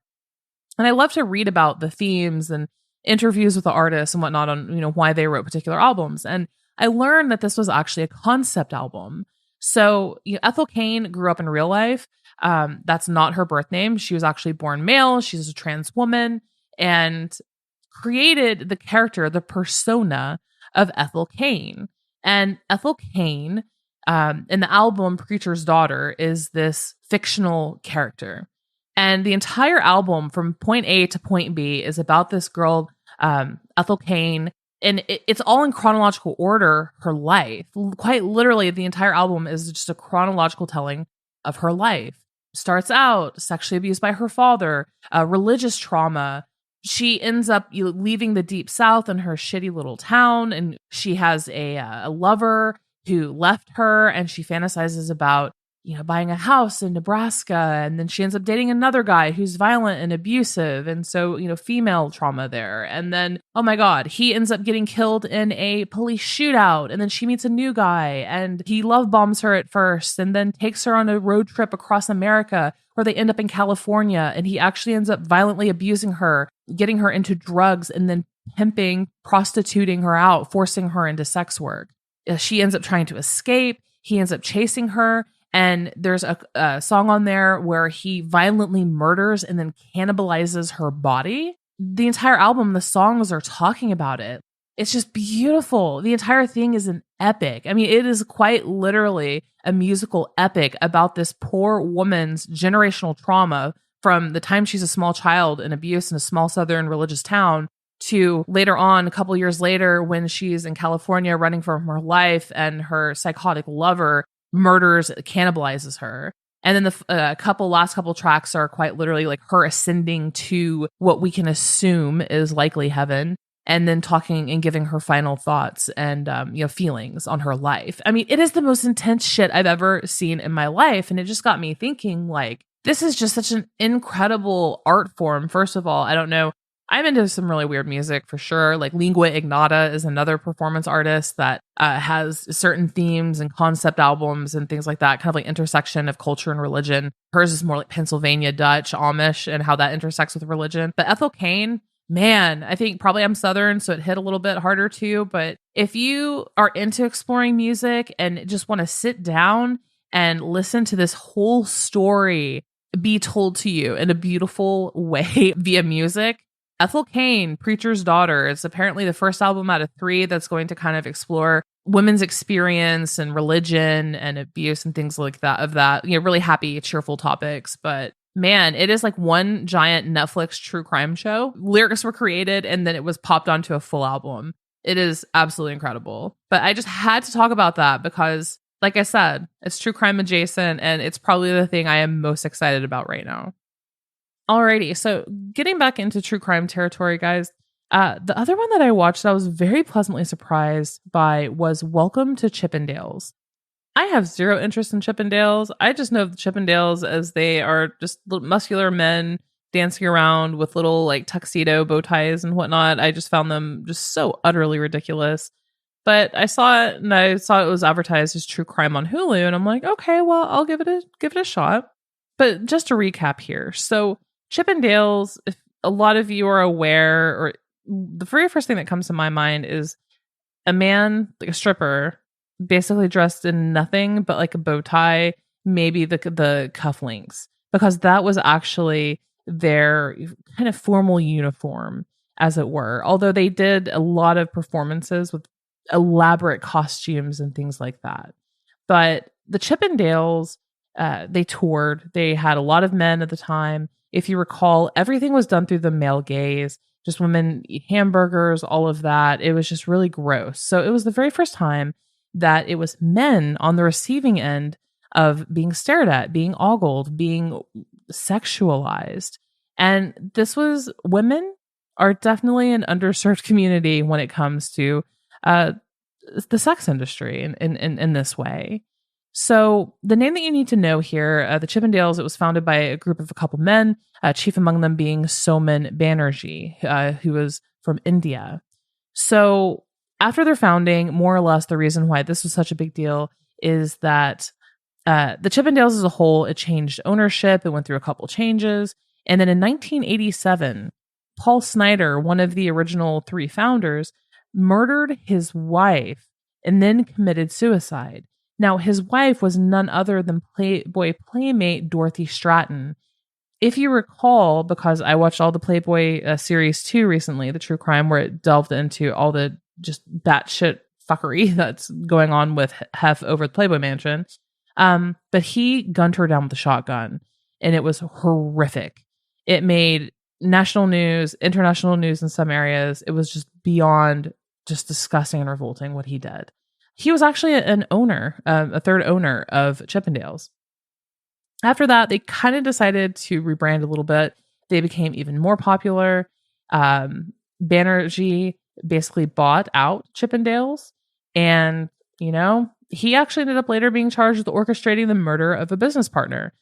And I love to read about the themes and interviews with the artists and whatnot on, why they wrote particular albums. And I learned that this was actually a concept album. So Ethel Cain grew up in real life. That's not her birth name. She was actually born male. She's a trans woman and created the character, the persona of Ethel Cain. And Ethel Cain, in the album Preacher's Daughter, is this fictional character. And the entire album from point A to point B is about this girl, Ethel Cain, and it's all in chronological order, her life. Quite literally, the entire album is just a chronological telling of her life. Starts out sexually abused by her father, religious trauma. She ends up leaving the Deep South in her shitty little town, and she has a lover who left her, and she fantasizes about buying a house in Nebraska. And then she ends up dating another guy who's violent and abusive. And so, female trauma there. And then, oh my God, he ends up getting killed in a police shootout. And then she meets a new guy and he love bombs her at first and then takes her on a road trip across America where they end up in California. And he actually ends up violently abusing her, getting her into drugs and then pimping, prostituting her out, forcing her into sex work. She ends up trying to escape. He ends up chasing her. And there's a song on there where he violently murders and then cannibalizes her body. The entire album, the songs are talking about it. It's just beautiful. The entire thing is an epic. I mean, it is quite literally a musical epic about this poor woman's generational trauma from the time she's a small child and abuse in a small southern religious town to later on, a couple years later, when she's in California running from her life and her psychotic lover murders, cannibalizes her. And then the last couple tracks are quite literally like her ascending to what we can assume is likely heaven, and then talking and giving her final thoughts and feelings on her life. I mean, it is the most intense shit I've ever seen in my life, and it just got me thinking, like, this is just such an incredible art form. First of all, I don't know, I'm into some really weird music for sure. Like Lingua Ignota is another performance artist that has certain themes and concept albums and things like that, kind of like intersection of culture and religion. Hers is more like Pennsylvania Dutch, Amish, and how that intersects with religion. But Ethel Cain, man, I think probably I'm Southern, so it hit a little bit harder too. But if you are into exploring music and just want to sit down and listen to this whole story be told to you in a beautiful way via music, Ethel Cain, Preacher's Daughter, is apparently the first album out of 3 that's going to kind of explore women's experience and religion and abuse and things like that, really happy, cheerful topics. But man, it is like one giant Netflix true crime show. Lyrics were created and then it was popped onto a full album. It is absolutely incredible. But I just had to talk about that because, like I said, it's true crime adjacent and it's probably the thing I am most excited about right now. Alrighty, so getting back into true crime territory, guys, the other one that I watched that I was very pleasantly surprised by was Welcome to Chippendales. I have zero interest in Chippendales. I just know the Chippendales as they are just little muscular men dancing around with little like tuxedo bow ties and whatnot. I just found them just so utterly ridiculous. But I saw it and I saw it was advertised as true crime on Hulu, and I'm like, okay, well, I'll give it a shot. But just to recap here, so Chippendales, if a lot of you are aware, or the very first thing that comes to my mind is a man, like a stripper, basically dressed in nothing but like a bow tie, maybe the cufflinks, because that was actually their kind of formal uniform, as it were. Although they did a lot of performances with elaborate costumes and things like that. But the Chippendales, they toured. They had a lot of men at the time. If you recall, everything was done through the male gaze. Just women eat hamburgers, all of that. It was just really gross. So it was the very first time that it was men on the receiving end of being stared at, being ogled, being sexualized. And this was, women are definitely an underserved community when it comes to the sex industry in this way. So the name that you need to know here, the Chippendales, it was founded by a group of a couple men, chief among them being Soman Banerjee, who was from India. So after their founding, more or less the reason why this was such a big deal is that the Chippendales as a whole, it changed ownership. It went through a couple changes. And then in 1987, Paul Snyder, one of the original 3 founders, murdered his wife and then committed suicide. Now, his wife was none other than Playboy playmate Dorothy Stratton. If you recall, because I watched all the Playboy series 2 recently, the true crime, where it delved into all the just batshit fuckery that's going on with Hef over the Playboy Mansion. But he gunned her down with a shotgun, and it was horrific. It made national news, international news in some areas. It was just beyond just disgusting and revolting what he did. He was actually an owner, a third owner of Chippendales. After that, they kind of decided to rebrand a little bit. They became even more popular. Banerjee basically bought out Chippendales, and he actually ended up later being charged with orchestrating the murder of a business partner.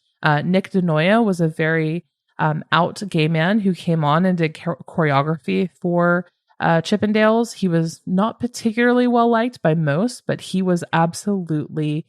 Nick DeNoia was a very out gay man who came on and did choreography for Chippendales. He was not particularly well liked by most, but he was absolutely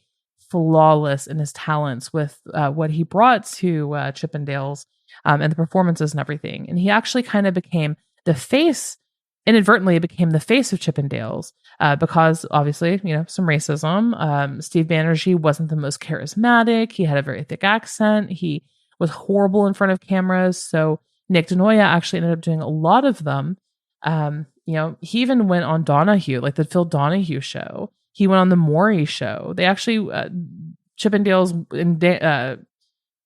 flawless in his talents with what he brought to Chippendales and the performances and everything. And he actually kind of became the face, inadvertently became the face of Chippendales because obviously, some racism. Steve Banerjee wasn't the most charismatic. He had a very thick accent. He was horrible in front of cameras. So Nick DeNoia actually ended up doing a lot of them. He even went on Donahue, like the Phil Donahue show. He went on the Maury show. They actually, Chippendales and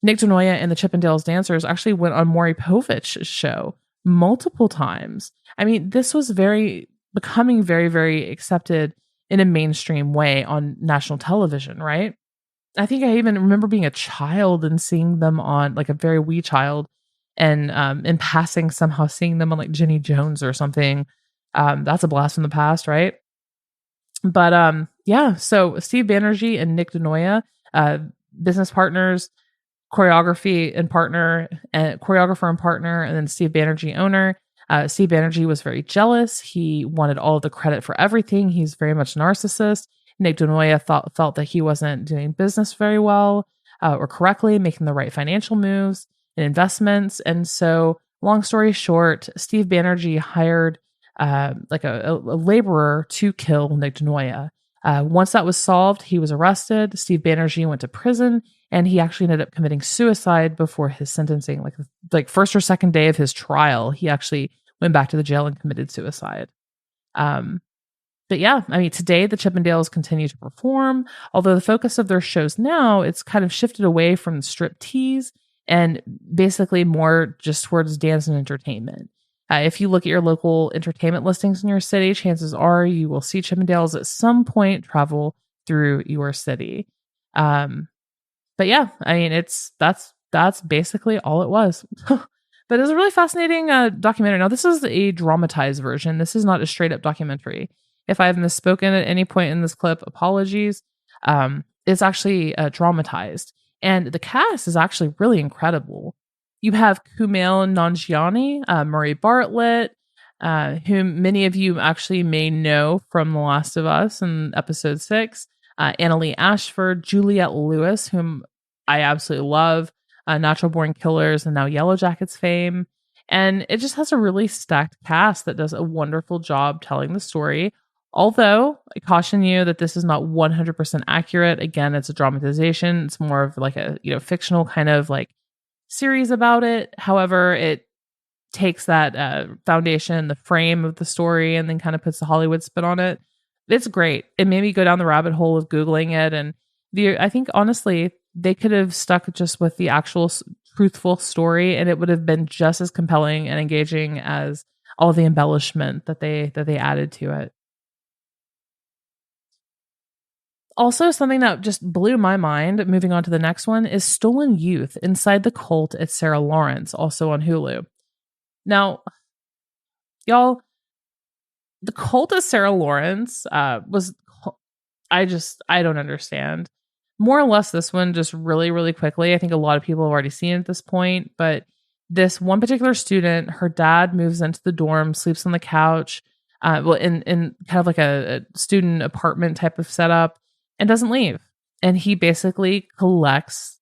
Nick DeNoia and the Chippendales dancers actually went on Maury Povich's show multiple times. I mean, this was becoming very, very accepted in a mainstream way on national television, right? I think I even remember being a child and seeing them on, like a very wee child, and in passing somehow seeing them on like Jenny Jones or something. That's a blast from the past, right? But so Steve Banerjee and Nick DeNoia, business partners, choreographer and partner, and then Steve Banerjee, owner. Steve Banerjee was very jealous. He wanted all of the credit for everything. He's very much a narcissist. Nick DeNoia felt that he wasn't doing business very well or correctly, making the right financial moves and investments. And so, long story short, Steve Banerjee hired like a laborer to kill Nick DeNoia. Once that was solved, he was arrested. Steve Banerjee went to prison, and he actually ended up committing suicide before his sentencing. Like first or second day of his trial, he actually went back to the jail and committed suicide. But yeah, I mean, today the Chippendales continue to perform, although the focus of their shows now, it's kind of shifted away from strip tease and basically more just towards dance and entertainment. If you look at your local entertainment listings in your city, chances are you will see Chippendales at some point travel through your city. But yeah, I mean, that's basically all it was. But it was a really fascinating documentary. Now, this is a dramatized version. This is not a straight up documentary. If I've misspoken at any point in this clip, apologies. It's actually dramatized. And the cast is actually really incredible. You have Kumail Nanjiani, Murray Bartlett, whom many of you actually may know from The Last of Us in episode 6. Annalee Ashford, Juliette Lewis, whom I absolutely love, Natural Born Killers and now Yellow Jackets fame. And it just has a really stacked cast that does a wonderful job telling the story. Although I caution you that this is not 100% accurate. Again, it's a dramatization. It's more of like a fictional kind of like series about it. However, it takes that foundation, the frame of the story, and then kind of puts the Hollywood spin on it. It's great. It made me go down the rabbit hole of Googling it. And I think honestly, they could have stuck just with the actual truthful story, and it would have been just as compelling and engaging as all the embellishment that they added to it. Also, something that just blew my mind, moving on to the next one, is Stolen Youth Inside the Cult at Sarah Lawrence, also on Hulu. Now, y'all, the cult of Sarah Lawrence was, I don't understand. More or less, this one just really, really quickly. I think a lot of people have already seen it at this point, but this one particular student, her dad moves into the dorm, sleeps on the couch, in kind of like a student apartment type of setup, and doesn't leave. And he basically collects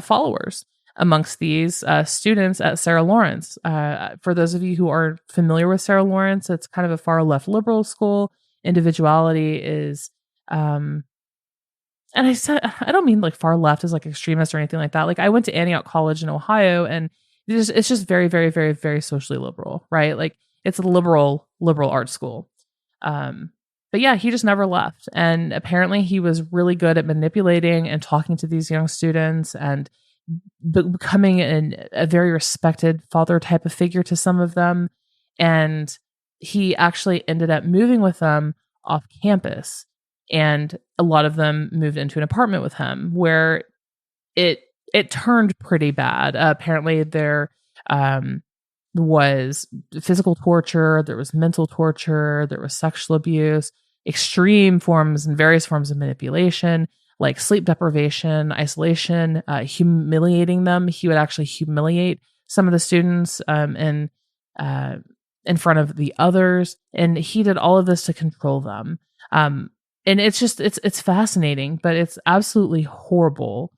followers amongst these students at Sarah Lawrence. For those of you who are familiar with Sarah Lawrence, it's kind of a far left liberal school. Individuality is, and I don't mean like far left as like extremist or anything like that. Like I went to Antioch College in Ohio, and it's just very, very, very, very socially liberal, right? Like it's a liberal art school. But yeah, he just never left. And apparently he was really good at manipulating and talking to these young students and becoming a very respected father type of figure to some of them. And he actually ended up moving with them off campus. And a lot of them moved into an apartment with him where it turned pretty bad. Apparently there was physical torture, there was mental torture, there was sexual abuse. extreme forms and various forms of manipulation, like sleep deprivation, isolation, humiliating them. He would actually humiliate some of the students uh, in front of the others, and he did all of this to control them. And it's fascinating, but it's absolutely horrible.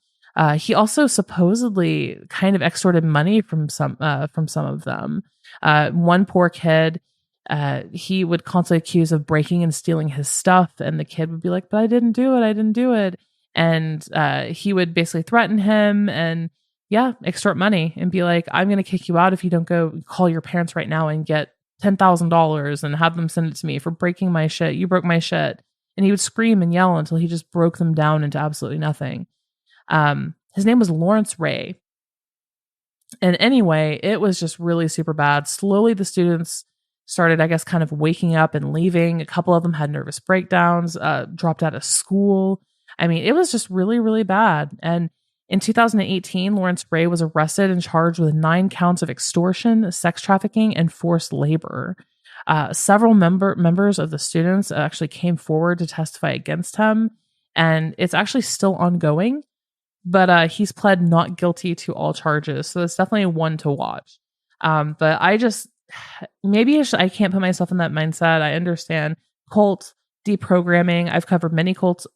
He also supposedly kind of extorted money from some of them. One poor kid, he would constantly accuse of breaking and stealing his stuff, and the kid would be like, "But I didn't do it. I didn't do it." And he would basically threaten him and extort money and be like, "I'm going to kick you out if you don't go call your parents right now and get $10,000 and have them send it to me for breaking my shit. You broke my shit." And he would scream and yell until he just broke them down into absolutely nothing. His name was Lawrence Ray. And anyway, it was just really super bad. Slowly, the students started, I guess, kind of waking up and leaving. A couple of them had nervous breakdowns, dropped out of school. I mean, it was just really, really bad. And in 2018, Lawrence Ray was arrested and charged with 9 counts of extortion, sex trafficking, and forced labor. Several members of the students actually came forward to testify against him, and it's actually still ongoing. But he's pled not guilty to all charges, so it's definitely one to watch. But I just I can't put myself in that mindset. I understand cult deprogramming. I've covered many cults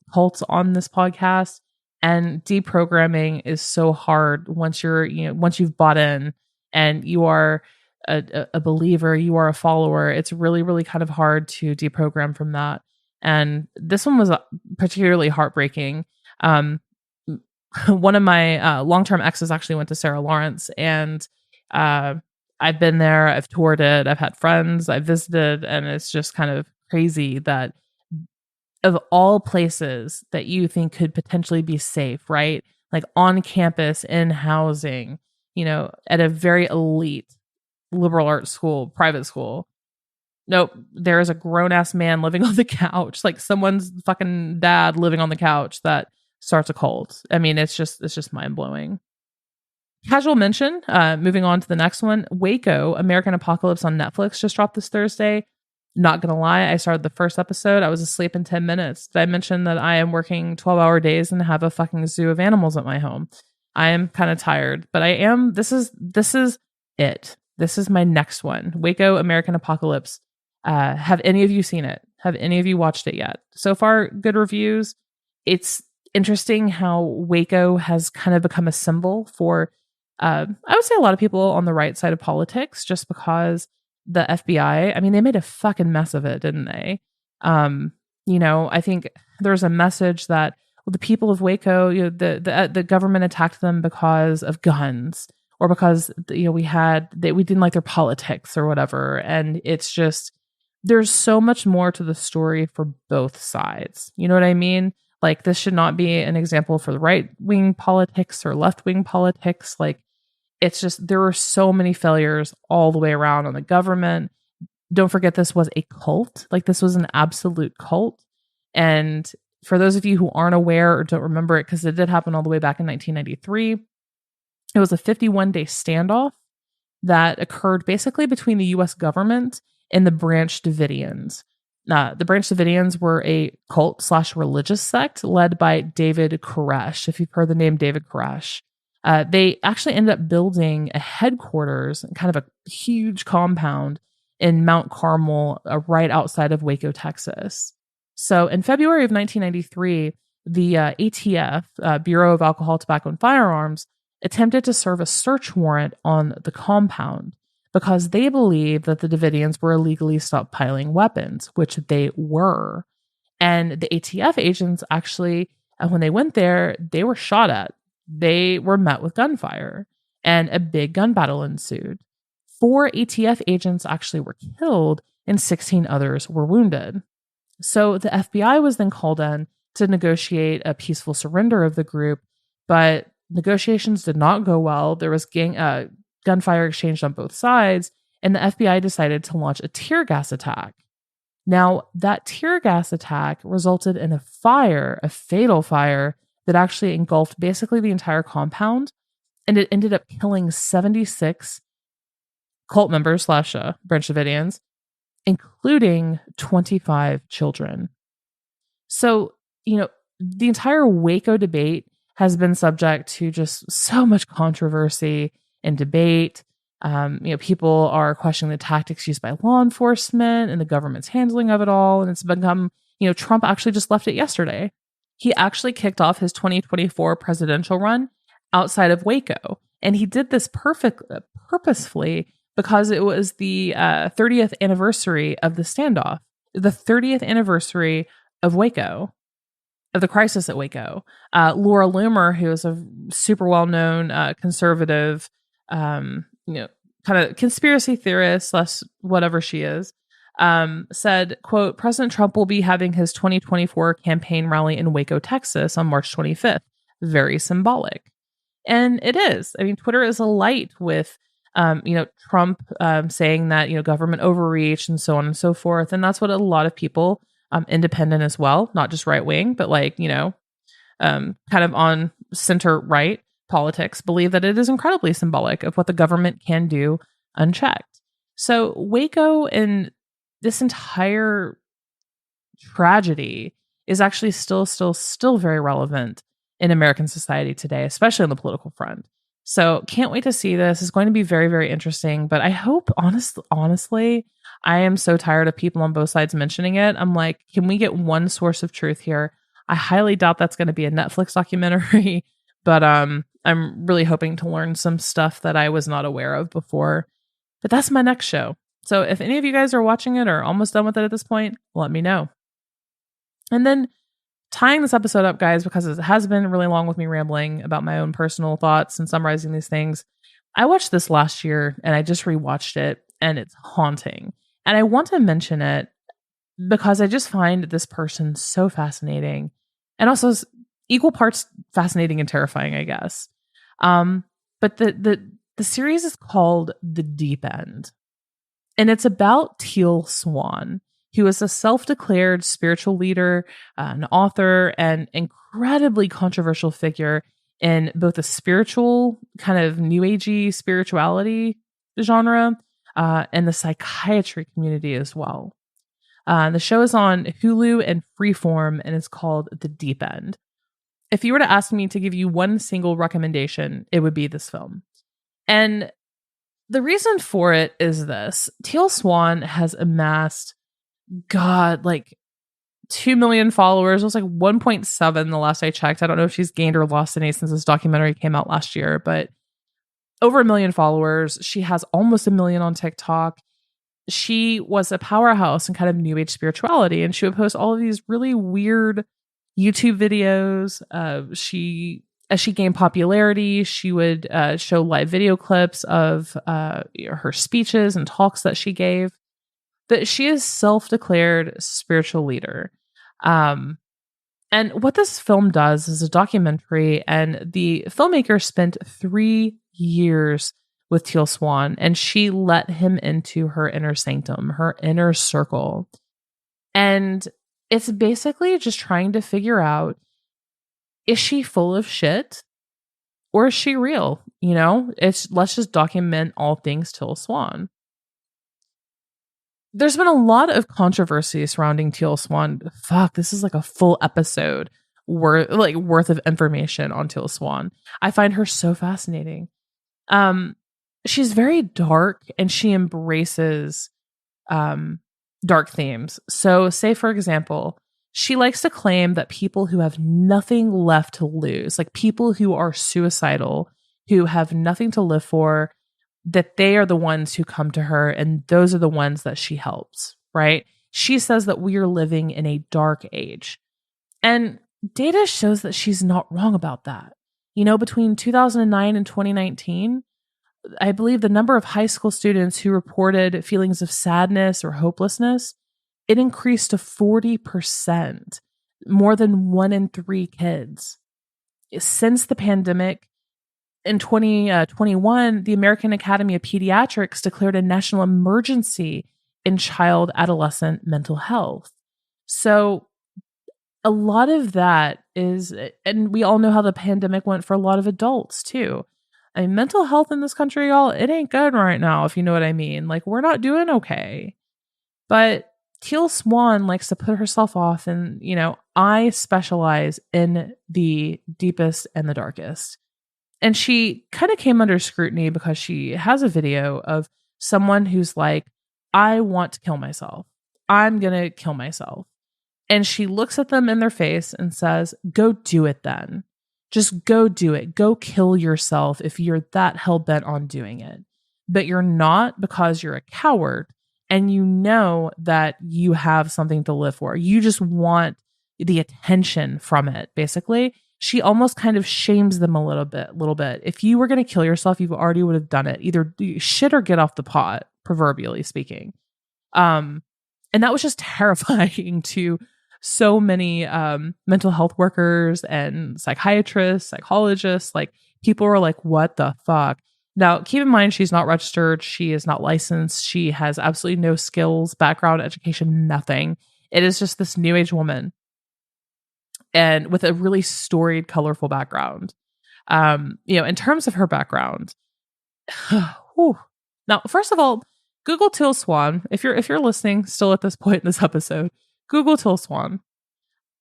on this podcast, and deprogramming is so hard once you've bought in and you are a believer, you are a follower. It's really, really kind of hard to deprogram from that. And this one was particularly heartbreaking. One of my long-term exes actually went to Sarah Lawrence, and I've been there, I've toured it, I've had friends, I've visited, and it's just kind of crazy that of all places that you think could potentially be safe, right? Like on campus, in housing, at a very elite liberal arts school, private school. Nope, there is a grown-ass man living on the couch, like someone's fucking dad living on the couch that starts a cult. I mean, it's just mind-blowing. Casual mention, moving on to the next one, Waco, American Apocalypse on Netflix just dropped this Thursday. Not gonna lie, I started the first episode. I was asleep in 10 minutes. Did I mention that I am working 12-hour days and have a fucking zoo of animals at my home? I am kind of tired, but this is it. This is my next one. Waco, American Apocalypse. Have any of you seen it? Have any of you watched it yet? So far, good reviews. It's interesting how Waco has kind of become a symbol for, I would say, a lot of people on the right side of politics, just because the FBI, I mean, they made a fucking mess of it, didn't they? I think there's a message that, well, the people of Waco, the government attacked them because of guns, or because we didn't like their politics or whatever. And it's just, there's so much more to the story for both sides. You know what I mean? Like, this should not be an example for the right-wing politics or left-wing politics. Like, it's just, there were so many failures all the way around on the government. Don't forget, this was a cult. Like, this was an absolute cult. And for those of you who aren't aware or don't remember it, because it did happen all the way back in 1993, it was a 51-day standoff that occurred basically between the U.S. government and the Branch Davidians. The Branch Davidians were a cult/religious sect led by David Koresh. If you've heard the name David Koresh, they actually ended up building a headquarters, kind of a huge compound in Mount Carmel, right outside of Waco, Texas. So in February of 1993, the ATF, Bureau of Alcohol, Tobacco, and Firearms, attempted to serve a search warrant on the compound because they believed that the Davidians were illegally stockpiling weapons, which they were. And the ATF agents actually, when they went there, they were shot at. They were met with gunfire, and a big gun battle ensued. 4 ATF agents actually were killed, and 16 others were wounded. So the FBI was then called in to negotiate a peaceful surrender of the group, but negotiations did not go well. There was gunfire exchanged on both sides, and the FBI decided to launch a tear gas attack. Now, that tear gas attack resulted in a fatal fire, that actually engulfed basically the entire compound, and it ended up killing 76 cult members / Branch Davidians, including 25 children. So, the entire Waco debate has been subject to just so much controversy and debate. People are questioning the tactics used by law enforcement and the government's handling of it all. And it's become, Trump actually just left it yesterday. He actually kicked off his 2024 presidential run outside of Waco. And he did this purposefully because it was the 30th anniversary of the standoff, the 30th anniversary of Waco, of the crisis at Waco. Laura Loomer, who is a super well-known conservative, kind of conspiracy theorist, less whatever she is, said, quote, President Trump will be having his 2024 campaign rally in Waco, Texas on March 25th. Very symbolic. And it is. I mean, Twitter is alight with, Trump saying that, government overreach and so on and so forth. And that's what a lot of people, independent as well, not just right wing, but kind of on center right politics, believe that it is incredibly symbolic of what the government can do unchecked. So Waco and this entire tragedy is actually still very relevant in American society today, especially on the political front. So can't wait to see this. It's going to be very, very interesting. But I hope, honestly, I am so tired of people on both sides mentioning it. I'm like, can we get one source of truth here? I highly doubt that's going to be a Netflix documentary, but I'm really hoping to learn some stuff that I was not aware of before. But that's my next show. So if any of you guys are watching it or almost done with it at this point, let me know. And then tying this episode up, guys, because it has been really long with me rambling about my own personal thoughts and summarizing these things. I watched this last year and I just rewatched it and it's haunting. And I want to mention it because I just find this person so fascinating and also equal parts fascinating and terrifying, I guess. But the series is called The Deep End. And it's about Teal Swan, who is a self-declared spiritual leader, an author, and incredibly controversial figure in both the spiritual, kind of new agey spirituality genre, and the psychiatry community as well. The show is on Hulu and Freeform, and it's called The Deep End. If you were to ask me to give you one single recommendation, it would be this film. And the reason for it is this. Teal Swan has amassed, like 2 million followers. It was like 1.7 the last I checked. I don't know if she's gained or lost any since this documentary came out last year, but over 1 million followers. She has almost 1 million on TikTok. She was a powerhouse in kind of new age spirituality, and she would post all of these really weird YouTube videos. As she gained popularity, she would show live video clips of her speeches and talks that she gave. But she is self-declared spiritual leader. And what this film does is a documentary, and the filmmaker spent 3 years with Teal Swan, and she let him into her inner sanctum, her inner circle. And it's basically just trying to figure out, is she full of shit or is she real? Let's just document all things Teal Swan. There's been a lot of controversy surrounding Teal Swan. Fuck, this is like a full episode worth of information on Teal Swan. I find her so fascinating. She's very dark and she embraces dark themes. So say, for example, she likes to claim that people who have nothing left to lose, like people who are suicidal, who have nothing to live for, that they are the ones who come to her and those are the ones that she helps, right? She says that we are living in a dark age. And data shows that she's not wrong about that. Between 2009 and 2019, I believe the number of high school students who reported feelings of sadness or hopelessness, it increased to 40%, more than 1 in 3 kids. Since the pandemic, in 2021, the American Academy of Pediatrics declared a national emergency in child-adolescent mental health. So a lot of that is, and we all know how the pandemic went for a lot of adults too. I mean, mental health in this country, y'all, it ain't good right now, if you know what I mean. Like, we're not doing okay. But Teal Swan likes to put herself off, and, I specialize in the deepest and the darkest. And she kind of came under scrutiny because she has a video of someone who's like, I want to kill myself. I'm going to kill myself. And she looks at them in their face and says, go do it then. Just go do it. Go kill yourself if you're that hell bent on doing it. But you're not, because you're a coward and you know that you have something to live for. You just want the attention from it, basically. She almost kind of shames them a little bit. If you were going to kill yourself, you already would have done it. Either do shit or get off the pot, proverbially speaking. And that was just terrifying to so many mental health workers and psychiatrists, psychologists. Like, people were like, what the fuck? Now, keep in mind, she's not registered. She is not licensed. She has absolutely no skills, background, education, nothing. It is just this new age woman, and with a really storied, colorful background. In terms of her background, whew. Now, first of all, Google Teal Swan. If you're listening still at this point in this episode, Google Teal Swan.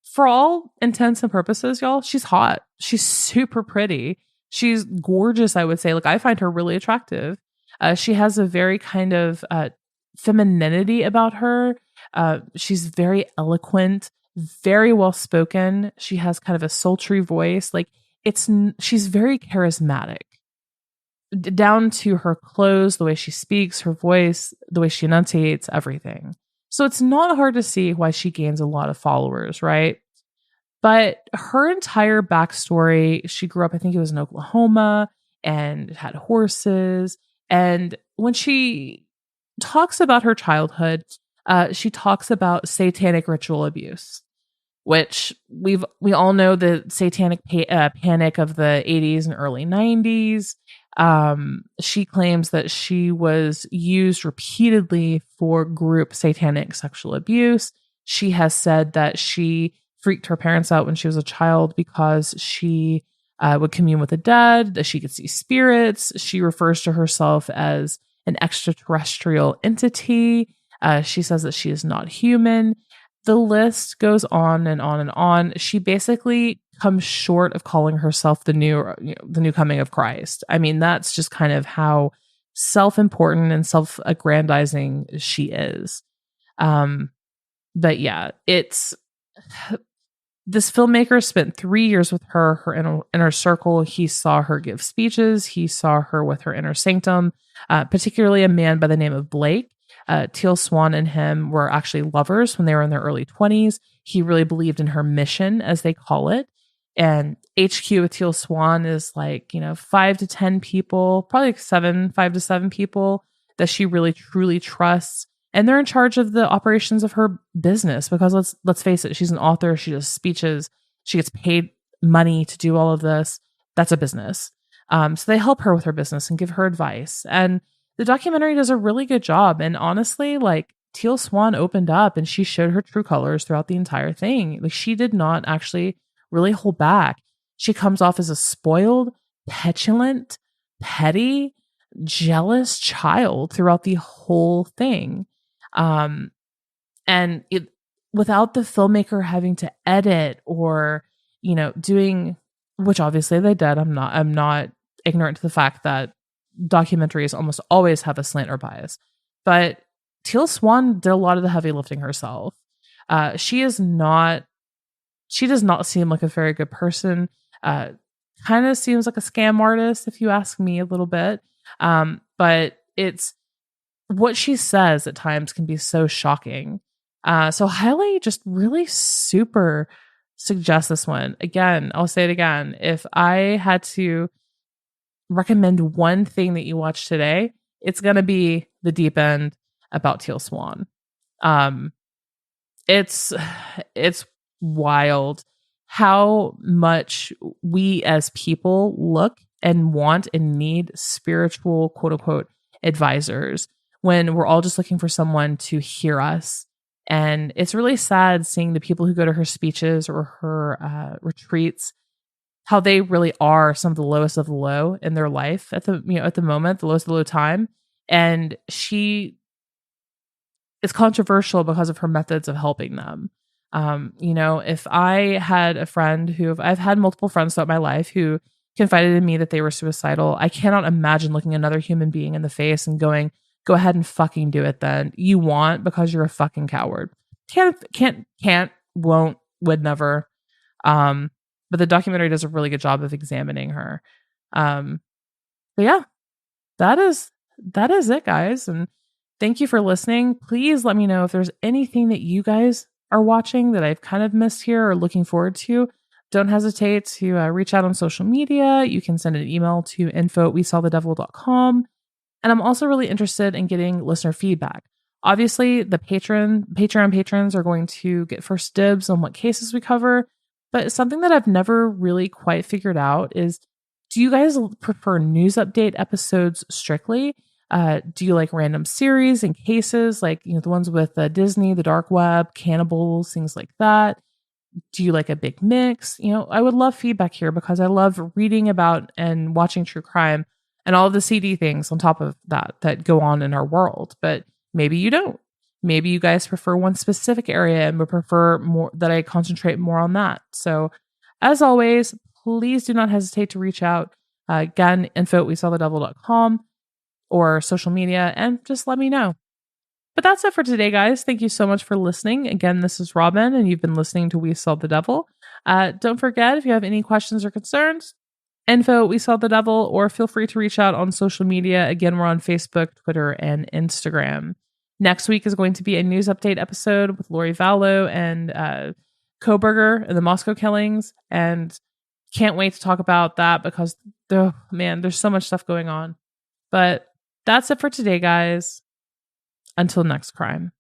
For all intents and purposes, y'all, she's hot. She's super pretty. She's gorgeous, I would say. Like, I find her really attractive. She has a very kind of femininity about her. She's very eloquent, very well spoken. She has kind of a sultry voice. Like, she's very charismatic, down to her clothes, the way she speaks, her voice, the way she enunciates, everything. So it's not hard to see why she gains a lot of followers, right? But her entire backstory, she grew up, I think it was in Oklahoma, and had horses. And when she talks about her childhood, she talks about satanic ritual abuse, which we all know the satanic panic of the 80s and early 90s. She claims that she was used repeatedly for group satanic sexual abuse. She has said that she freaked her parents out when she was a child because she would commune with the dead, that she could see spirits. She refers to herself as an extraterrestrial entity. She says that she is not human. The list goes on and on and on. She basically comes short of calling herself the new coming of Christ. I mean, that's just kind of how self-important and self-aggrandizing she is. But yeah, this filmmaker spent 3 years with her inner circle. He saw her give speeches. He saw her with her inner sanctum, particularly a man by the name of Blake. Teal Swan and him were actually lovers when they were in their early 20s. He really believed in her mission, as they call it. And HQ with Teal Swan is like, 5 to 10 people, probably 5 to 7 people that she really truly trusts. And they're in charge of the operations of her business, because let's face it, she's an author. She does speeches. She gets paid money to do all of this. That's a business. So they help her with her business and give her advice. And the documentary does a really good job. And honestly, like, Teal Swan opened up and she showed her true colors throughout the entire thing. Like, she did not actually really hold back. She comes off as a spoiled, petulant, petty, jealous child throughout the whole thing. And without the filmmaker having to edit or, doing, which obviously they did. I'm not ignorant to the fact that documentaries almost always have a slant or bias, but Teal Swan did a lot of the heavy lifting herself. She does not seem like a very good person. Kind of seems like a scam artist, if you ask me, a little bit. But it's what she says at times can be so shocking. So highly, just really super suggest this one. Again, I'll say it again. If I had to recommend one thing that you watch today, it's going to be The Deep End about Teal Swan. It's wild how much we as people look and want and need spiritual, quote unquote, advisors, when we're all just looking for someone to hear us. And it's really sad seeing the people who go to her speeches or her retreats, how they really are some of the lowest of the low in their life at the moment, the lowest of the low time. And she it's controversial because of her methods of helping them. If I had a friend who I've had multiple friends throughout my life who confided in me that they were suicidal, I cannot imagine looking another human being in the face and going, "Go ahead and fucking do it then. You want because you're a fucking coward." Can't, won't, would never. But the documentary does a really good job of examining her. But yeah, that is that is it, guys. And thank you for listening. Please let me know if there's anything that you guys are watching that I've kind of missed here or looking forward to. Don't hesitate to reach out on social media. You can send an email to info@wesawthedevil.com. And I'm also really interested in getting listener feedback. Obviously, the Patreon patrons are going to get first dibs on what cases we cover. But something that I've never really quite figured out is, do you guys prefer news update episodes strictly? Do you like random series and cases, like the ones with Disney, the dark web, cannibals, things like that? Do you like a big mix? I would love feedback here because I love reading about and watching true crime and all of the CD things on top of that go on in our world. But maybe you don't. Maybe you guys prefer one specific area and would prefer more that I concentrate more on that. So, as always, please do not hesitate to reach out. Again, info@wesawthedevil.com or social media, and just let me know. But that's it for today, guys. Thank you so much for listening. Again, this is Robin, and you've been listening to We Saw the Devil. Don't forget, if you have any questions or concerns, info@wesawthedevil, or feel free to reach out on social media. Again, we're on Facebook, Twitter, and Instagram. Next week is going to be a news update episode with Lori Vallow and Koberger and the Moscow killings, and can't wait to talk about that because, there's so much stuff going on. But that's it for today, guys. Until next crime.